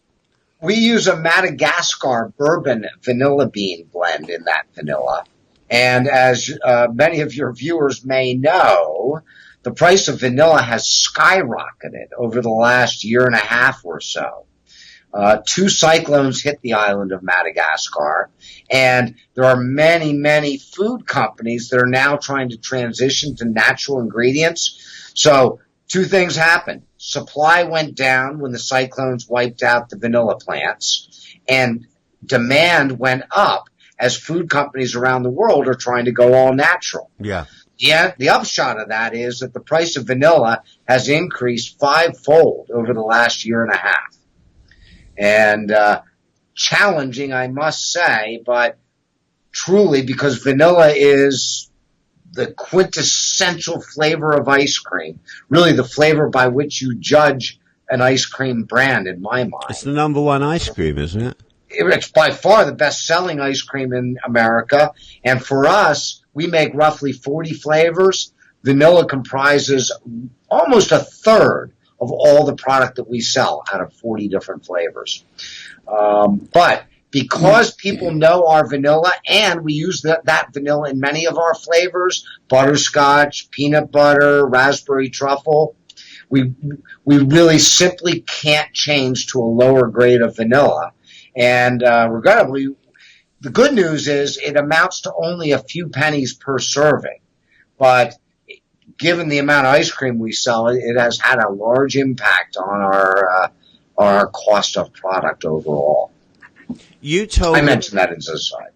we use a Madagascar bourbon vanilla bean blend in that vanilla. And as many of your viewers may know, the price of vanilla has skyrocketed over the last year and a half or so. Two cyclones hit the island of Madagascar, and there are many, many food companies that are now trying to transition to natural ingredients. So two things happened. Supply went down when the cyclones wiped out the vanilla plants, and demand went up as food companies around the world are trying to go all natural. yeah. Yeah, the upshot of that is that the price of vanilla has increased fivefold over the last year and a half. And challenging, I must say, but truly because vanilla is the quintessential flavor of ice cream, really the flavor by which you judge an ice cream brand in my mind. It's the number one ice cream, isn't it? It's by far the best-selling ice cream in America, and for us, we make roughly 40 flavors. Vanilla comprises almost a third of all the product that we sell out of 40 different flavors. But because people know our vanilla, and we use that vanilla in many of our flavors, butterscotch, peanut butter, raspberry truffle, we really simply can't change to a lower grade of vanilla. And regrettably, the good news is it amounts to only a few pennies per serving. But given the amount of ice cream we sell, it has had a large impact on our cost of product overall. You told I me. mentioned that as an aside.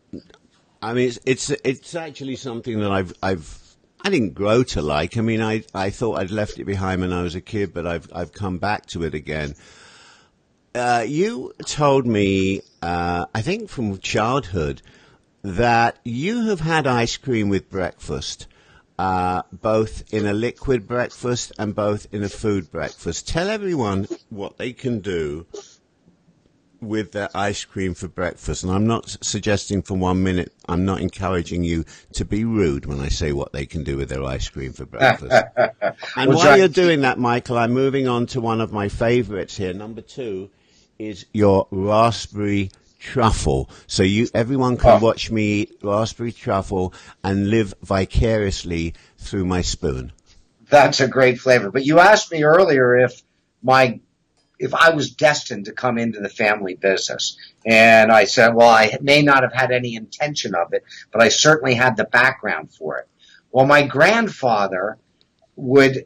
I mean, it's actually something that I didn't grow to like. I mean, I thought I'd left it behind when I was a kid, but I've come back to it again. You told me, I think from childhood, that you have had ice cream with breakfast, both in a liquid breakfast and both in a food breakfast. Tell everyone what they can do with their ice cream for breakfast. And I'm not suggesting for 1 minute, I'm not encouraging you to be rude when I say what they can do with their ice cream for breakfast. And Well, while Jack- you're doing that, Michael, I'm moving on to one of my favorites here. Number 2 is your raspberry truffle. So everyone can watch me eat raspberry truffle and live vicariously through my spoon. That's a great flavor. But you asked me earlier if I was destined to come into the family business. And I said, well, I may not have had any intention of it, but I certainly had the background for it. Well, my grandfather would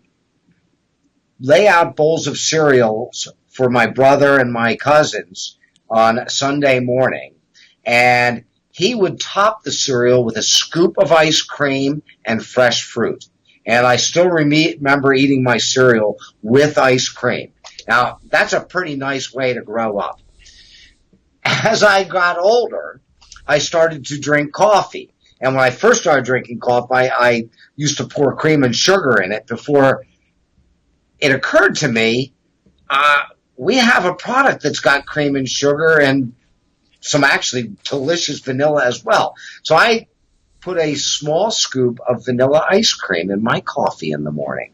lay out bowls of cereals for my brother and my cousins on Sunday morning. And he would top the cereal with a scoop of ice cream and fresh fruit. And I still remember eating my cereal with ice cream. Now, that's a pretty nice way to grow up. As I got older, I started to drink coffee. And when I first started drinking coffee, I used to pour cream and sugar in it before it occurred to me, we have a product that's got cream and sugar and some actually delicious vanilla as well. So I put a small scoop of vanilla ice cream in my coffee in the morning.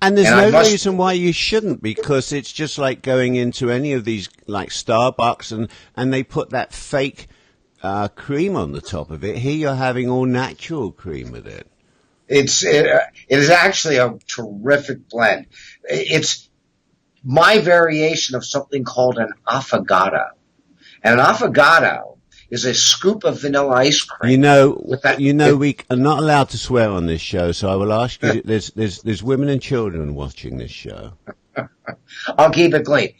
And there's no reason why you shouldn't, because it's just like going into any of these, like Starbucks, and they put that fake cream on the top of it. Here you're having all natural cream with it. It is actually a terrific blend. It's my variation of something called an affogato. And an affogato is a scoop of vanilla ice cream. We are not allowed to swear on this show, so I will ask you. There's women and children watching this show. I'll keep it clean.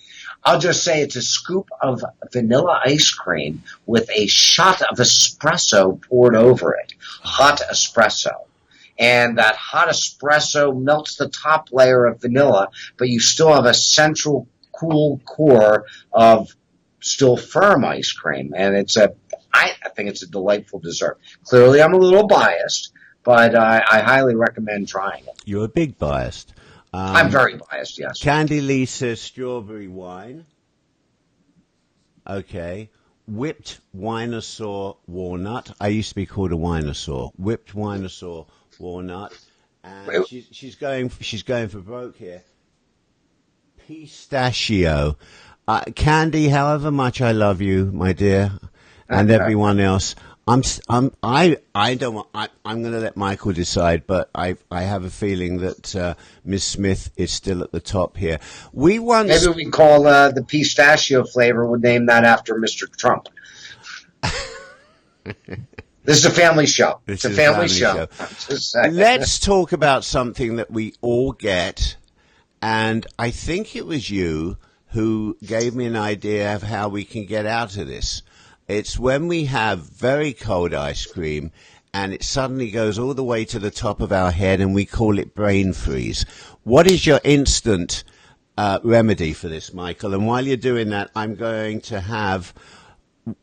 I'll just say it's a scoop of vanilla ice cream with a shot of espresso poured over it, hot espresso. and that hot espresso melts the top layer of vanilla, but you still have a central cool core of still firm ice cream. And I think it's a delightful dessert. Clearly, I'm a little biased, but I highly recommend trying it. You're a big biased. I'm very biased, yes. Candy Lee says strawberry wine. Okay. Whipped Winosaur walnut. I used to be called a Winosaur. Whipped Winosaur walnut. And she's going for broke here. Pistachio. Candy, however much I love you, my dear, and everyone else, I'm going to let Michael decide, but I have a feeling that Miss Smith is still at the top here. Maybe we can call the pistachio flavor. We'll name that after Mr. Trump. This is a family show. It's a family show. Let's talk about something that we all get, and I think it was you who gave me an idea of how we can get out of this. It's when we have very cold ice cream and it suddenly goes all the way to the top of our head and we call it brain freeze. What is your instant remedy for this, Michael? And while you're doing that, I'm going to have,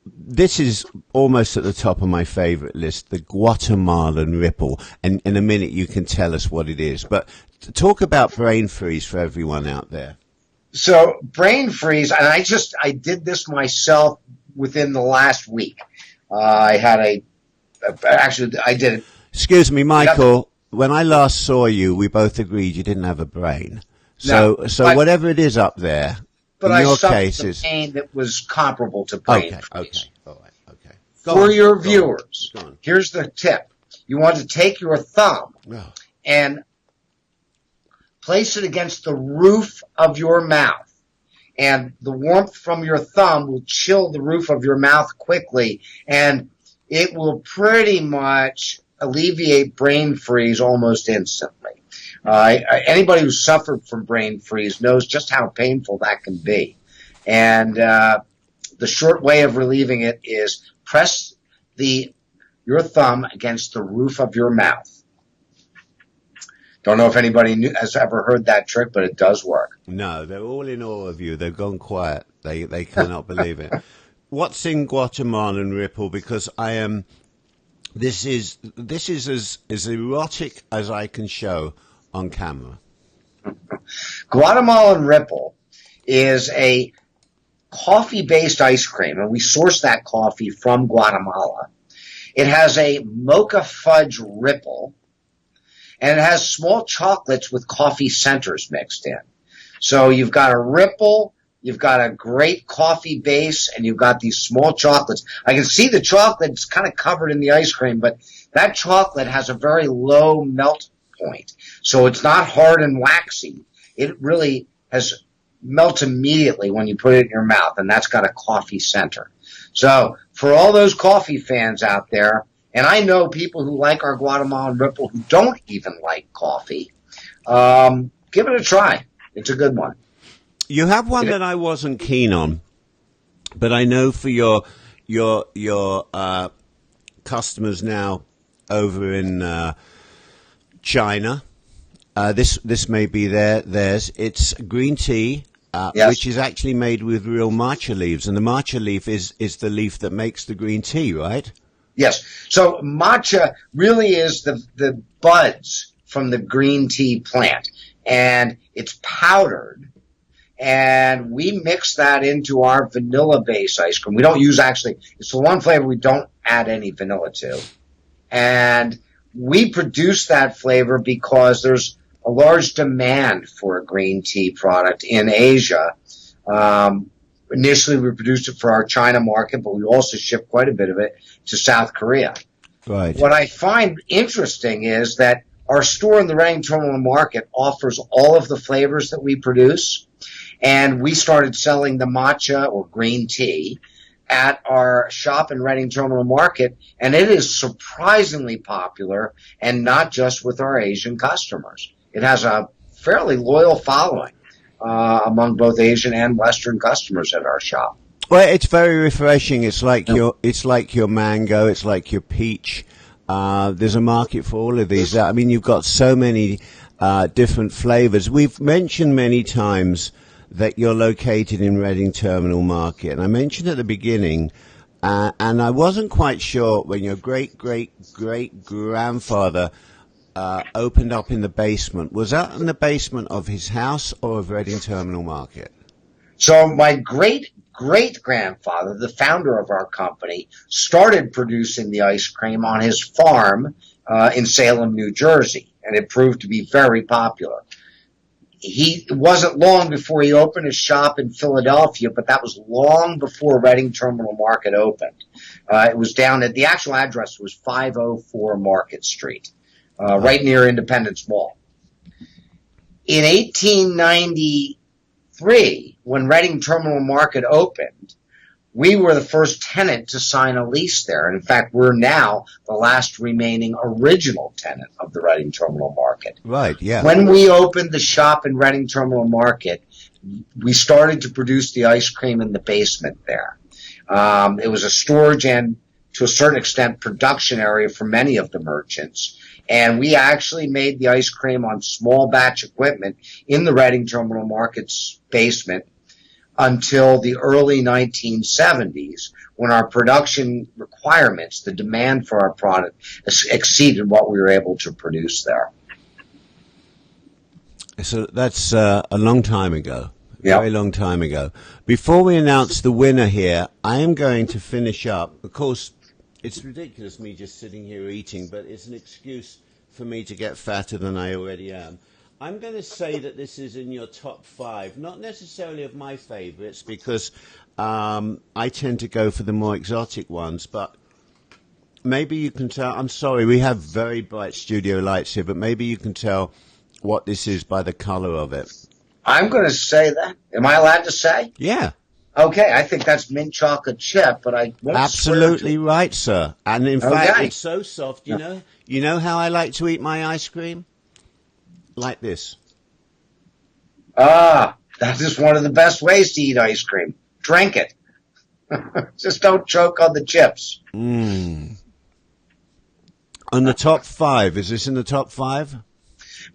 this is almost at the top of my favorite list, the Guatemalan ripple. And in a minute you can tell us what it is. But talk about brain freeze for everyone out there. So brain freeze, and I did this myself within the last week. I did it. Excuse me, Michael. When I last saw you, we both agreed you didn't have a brain. So whatever it is up there, but in your suffered case, the pain that was comparable to brain freeze. Okay, all right, okay. For your viewers, here's the tip: you want to take your thumb and place it against the roof of your mouth, and the warmth from your thumb will chill the roof of your mouth quickly, and it will pretty much alleviate brain freeze almost instantly. Anybody who suffered from brain freeze knows just how painful that can be. And the short way of relieving it is press your thumb against the roof of your mouth. Don't know if anybody has ever heard that trick, but it does work. No, they're all in awe of you. They've gone quiet. They cannot believe it. What's in Guatemalan ripple? Because I am. This is as erotic as I can show on camera. Guatemalan ripple is a coffee-based ice cream, and we source that coffee from Guatemala. It has a mocha fudge ripple, and it has small chocolates with coffee centers mixed in. So you've got a ripple, you've got a great coffee base, and you've got these small chocolates. I can see the chocolate is kind of covered in the ice cream, but that chocolate has a very low melt point. So it's not hard and waxy. It really melts immediately when you put it in your mouth, and that's got a coffee center. So for all those coffee fans out there, and I know people who like our Guatemalan ripple who don't even like coffee, give it a try. It's a good one. You have one that I wasn't keen on, but I know for your customers now over in China, this may be theirs. It's green tea, yes, which is actually made with real matcha leaves, and the matcha leaf is the leaf that makes the green tea, right? Yes. So matcha really is the buds from the green tea plant, and it's powdered. And we mix that into our vanilla-based ice cream. We don't use it's the one flavor we don't add any vanilla to. And we produce that flavor because there's a large demand for a green tea product in Asia. Initially, we produced it for our China market, but we also ship quite a bit of it to South Korea. Right. What I find interesting is that our store in the Reading Terminal Market offers all of the flavors that we produce. And we started selling the matcha or green tea at our shop in Reading Terminal Market, and it is surprisingly popular, and not just with our Asian customers. It has a fairly loyal following among both Asian and Western customers at our shop. Well, it's very refreshing. It's like your mango. It's like your peach. There's a market for all of these. I mean, you've got so many different flavors. We've mentioned many times that you're located in Reading Terminal Market, and I mentioned at the beginning, and I wasn't quite sure when your great-great-great-grandfather opened up in the basement. Was that in the basement of his house or of Reading Terminal Market? So my great-great-grandfather, the founder of our company, started producing the ice cream on his farm in Salem, New Jersey, and it proved to be very popular. It wasn't long before he opened a shop in Philadelphia, but that was long before Reading Terminal Market opened. It was down at, the actual address was 504 Market Street, right near Independence Mall. In 1893, when Reading Terminal Market opened, we were the first tenant to sign a lease there. And in fact, we're now the last remaining original tenant of the Reading Terminal Market. Right, yeah. When we opened the shop in Reading Terminal Market, we started to produce the ice cream in the basement there. It was a storage and, to a certain extent, production area for many of the merchants. And we actually made the ice cream on small batch equipment in the Reading Terminal Market's basement until the early 1970s, when our production requirements, the demand for our product, exceeded what we were able to produce there. So that's a long time ago. Yep. Very long time ago. Before we announce the winner here, I am going to finish up. Of course, it's ridiculous me just sitting here eating, but it's an excuse for me to get fatter than I already am. I'm going to say that this is in your top 5, not necessarily of my favorites, because I tend to go for the more exotic ones, but maybe you can tell. I'm sorry, we have very bright studio lights here, but maybe you can tell what this is by the color of it. I'm going to say that. Am I allowed to say? Yeah. Okay, I think that's mint chocolate chip, but I won't Absolutely right, sir. And in fact, Okay. it's so soft, you know. You know how I like to eat my ice cream? Like this. That is one of the best ways to eat ice cream. Drink it. Just don't choke on the chips. On the top 5, is this in the top 5?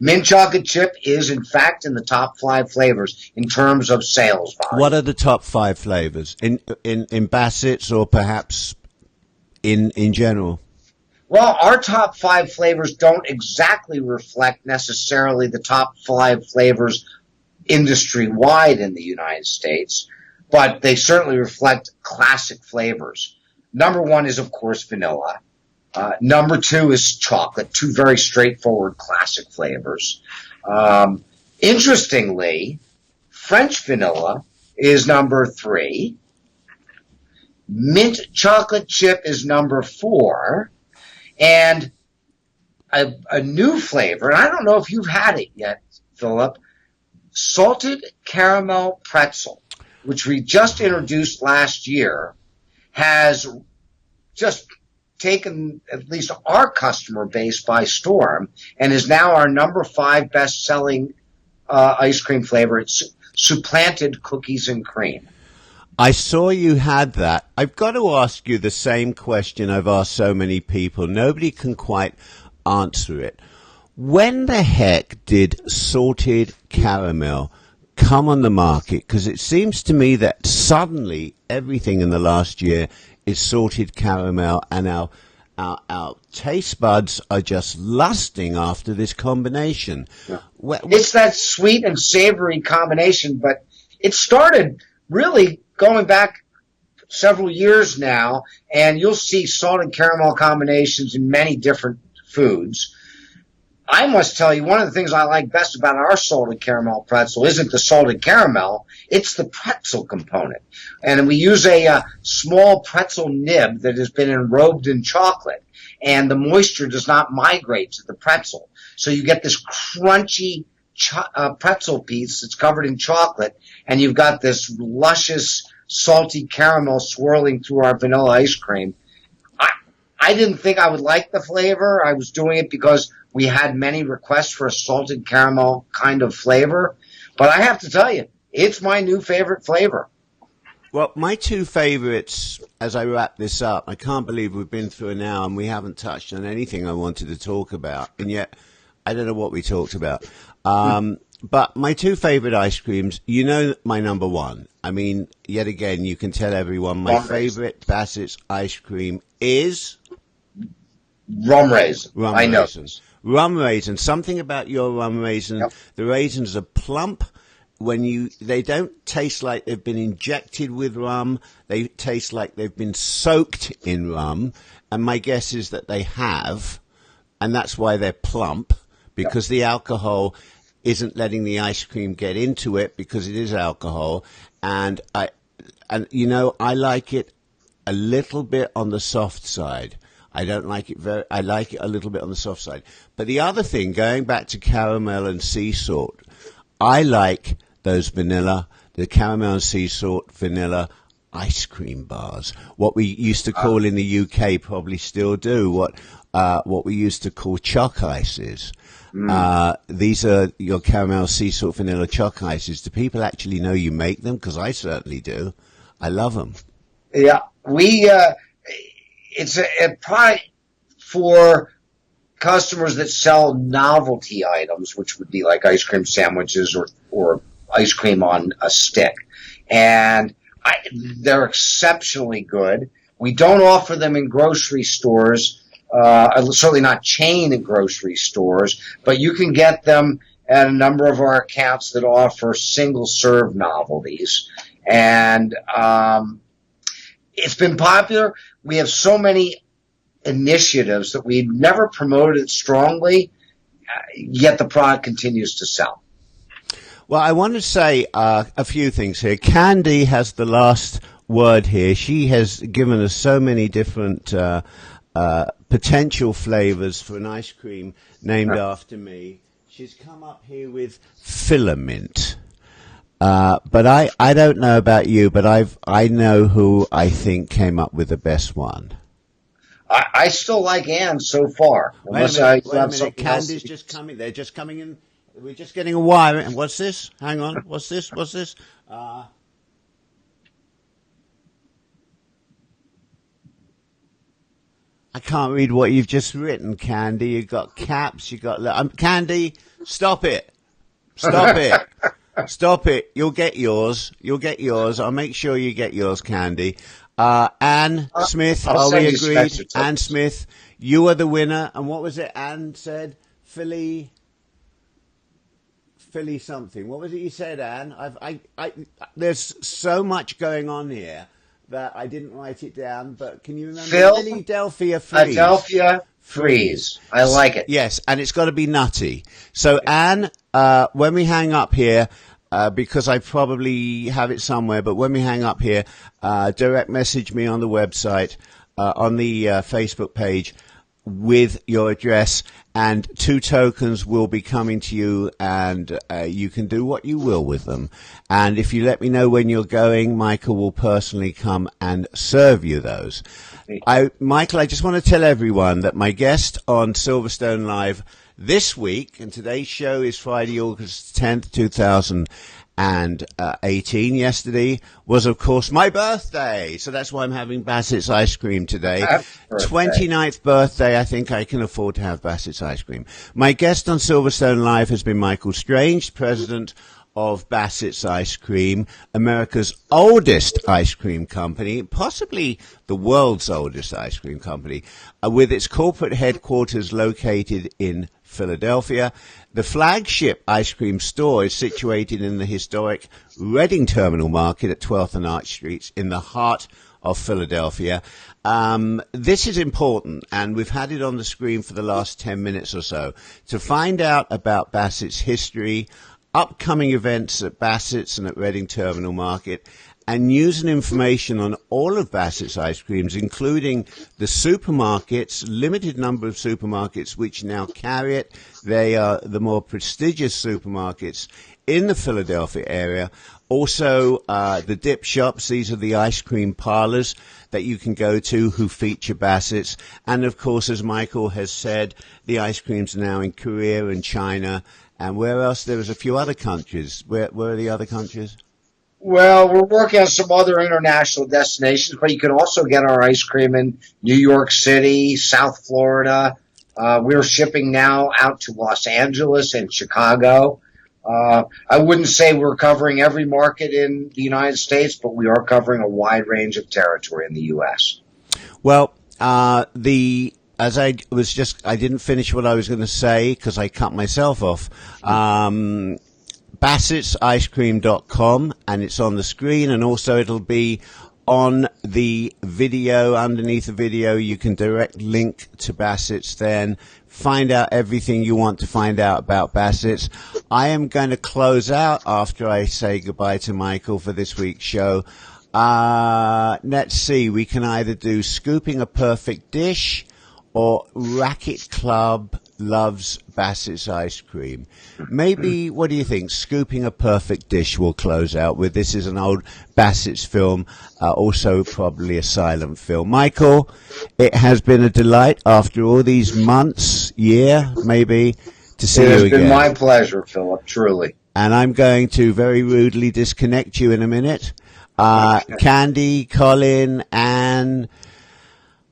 Mint chocolate chip is, in fact, in the top 5 flavors in terms of sales volume. What are the top 5 flavors? In Bassetts or perhaps in general? Well, our top 5 flavors don't exactly reflect necessarily the top 5 flavors industry-wide in the United States, but they certainly reflect classic flavors. Number 1 is, of course, vanilla. Number 2 is chocolate, 2 very straightforward classic flavors. Interestingly, French vanilla is number 3. Mint chocolate chip is number 4. And a new flavor, and I don't know if you've had it yet, Philip, salted caramel pretzel, which we just introduced last year, has just taken at least our customer base by storm and is now our number 5 best-selling ice cream flavor. It's supplanted cookies and cream. I saw you had that. I've got to ask you the same question I've asked so many people. Nobody can quite answer it. When the heck did salted caramel come on the market? Because it seems to me that suddenly everything in the last year is salted caramel, and our taste buds are just lusting after this combination. Yeah. It's that sweet and savory combination, but it started really going back several years now, and you'll see salted caramel combinations in many different foods. I must tell you, one of the things I like best about our salted caramel pretzel isn't the salted caramel, it's the pretzel component. And we use a small pretzel nib that has been enrobed in chocolate, and the moisture does not migrate to the pretzel. So you get this crunchy pretzel piece that's covered in chocolate, and you've got this luscious salty caramel swirling through our vanilla ice cream. I didn't think I would like the flavor. I was doing it because we had many requests for a salted caramel kind of flavor. But I have to tell you, it's my new favorite flavor. Well, my two favorites, as I wrap this up, I can't believe we've been through an hour and we haven't touched on anything I wanted to talk about. And yet, I don't know what we talked about. But my two favorite ice creams, you know my number one. I mean, yet again, you can tell everyone my favorite Bassett's ice cream is Rum raisin. I know. Raisins. Rum raisin. Something about your rum raisin. Yep. The raisins are plump. They don't taste like they've been injected with rum. They taste like they've been soaked in rum. And my guess is that they have. And that's why they're plump, because the alcohol isn't letting the ice cream get into it because it is alcohol. And I like it a little bit on the soft side. I don't like it I like it a little bit on the soft side. But the other thing, going back to caramel and sea salt, I like those the caramel and sea salt vanilla ice cream bars. What we used to call in the UK, probably still do, what we used to call choc ices. These are your caramel, sea salt, vanilla choc ices. Do people actually know you make them? Because I certainly do. I love them. Yeah, it's a product for customers that sell novelty items, which would be like ice cream sandwiches or ice cream on a stick. And they're exceptionally good. We don't offer them in grocery stores, certainly not chain grocery stores, but you can get them at a number of our accounts that offer single-serve novelties. And it's been popular. We have so many initiatives that we've never promoted it strongly, yet the product continues to sell. Well, I want to say a few things here. Candy has the last word here. She has given us so many different potential flavors for an ice cream named after me. She's come up here with filament. But I don't know about you, but I know who I think came up with the best one. I still like Anne so far. Wait a minute. Candy's just coming. They're just coming in. We're just getting a wire. And what's this? Hang on. What's this? I can't read what you've just written, Candy. You've got caps. You've got... Candy, stop it. Stop it. Stop it. You'll get yours. I'll make sure you get yours, Candy. Anne Smith, are we agreed? Anne Smith, you are the winner. And what was it Anne said? Philly something. What was it you said, Anne? There's so much going on here that I didn't write it down, but can you remember? Philadelphia Freeze. Philadelphia Freeze. I like it. Yes, and it's got to be nutty. So, Anne, when we hang up here, because I probably have it somewhere, but when we hang up here, direct message me on the website, on the Facebook page with your address, and 2 tokens will be coming to you, and you can do what you will with them. And if you let me know when you're going, Michael will personally come and serve you those. Michael, I just want to tell everyone that my guest on Silverstone Live this week, and today's show is Friday, August 10th, 2018. Yesterday was, of course, my birthday. So that's why I'm having Bassett's ice cream today. 29th birthday. I think I can afford to have Bassett's ice cream. My guest on Silverstone Live has been Michael Strange, president of Bassett's Ice Cream, America's oldest ice cream company, possibly the world's oldest ice cream company, with its corporate headquarters located in Philadelphia. The flagship ice cream store is situated in the historic Reading Terminal Market at 12th and Arch Streets in the heart of Philadelphia. This is important, and we've had it on the screen for the last 10 minutes or so. To find out about Bassett's history, upcoming events at Bassett's and at Reading Terminal Market, and news and information on all of Bassett's ice creams, including the supermarkets, limited number of supermarkets which now carry it. They are the more prestigious supermarkets in the Philadelphia area. Also, the dip shops. These are the ice cream parlors that you can go to who feature Bassett's. And, of course, as Michael has said, the ice creams are now in Korea and China. And where else? There was a few other countries. Where are the other countries? Well, we're working on some other international destinations, but you can also get our ice cream in New York City, South Florida. We're shipping now out to Los Angeles and Chicago. I wouldn't say we're covering every market in the United States, but we are covering a wide range of territory in the U.S. Well, the as I didn't finish what I was going to say because I cut myself off. BassettsIceCream.com, and it's on the screen, and also it'll be on the video. Underneath the video, you can direct link to Bassett's, then find out everything you want to find out about Bassett's. I am going to close out after I say goodbye to Michael for this week's show. Let's see, we can either do Scooping a Perfect Dish or Racket Club Loves Bassett's Ice Cream. Maybe, what do you think? Scooping a Perfect Dish will close out with. This is an old Bassett's film, also probably a silent film. Michael, it has been a delight after all these months, year, maybe, to see you again. It has been my pleasure, Philip, truly. And I'm going to very rudely disconnect you in a minute. Candy, Colin, and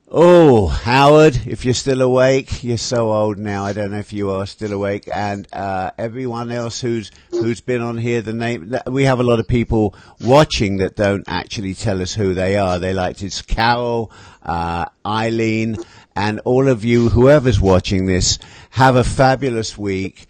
Howard, if you're still awake, you're so old now. I don't know if you are still awake, and everyone else who's been on here. The name, we have a lot of people watching that don't actually tell us who they are. They like it's Carol, Eileen, and all of you, whoever's watching this. Have a fabulous week.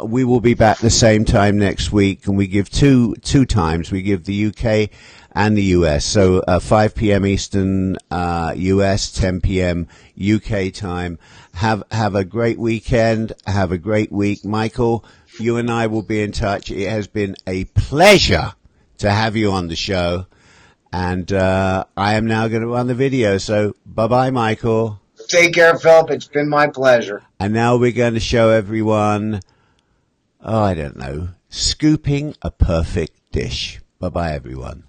We will be back the same time next week, and we give two times. We give the UK and the US. So 5 p.m. Eastern US, 10 p.m. UK time. Have a great weekend. Have a great week. Michael, you and I will be in touch. It has been a pleasure to have you on the show. And I am now going to run the video. So bye-bye, Michael. Take care, Philip. It's been my pleasure. And now we're going to show everyone, I don't know, Scooping a Perfect Dish. Bye-bye, everyone.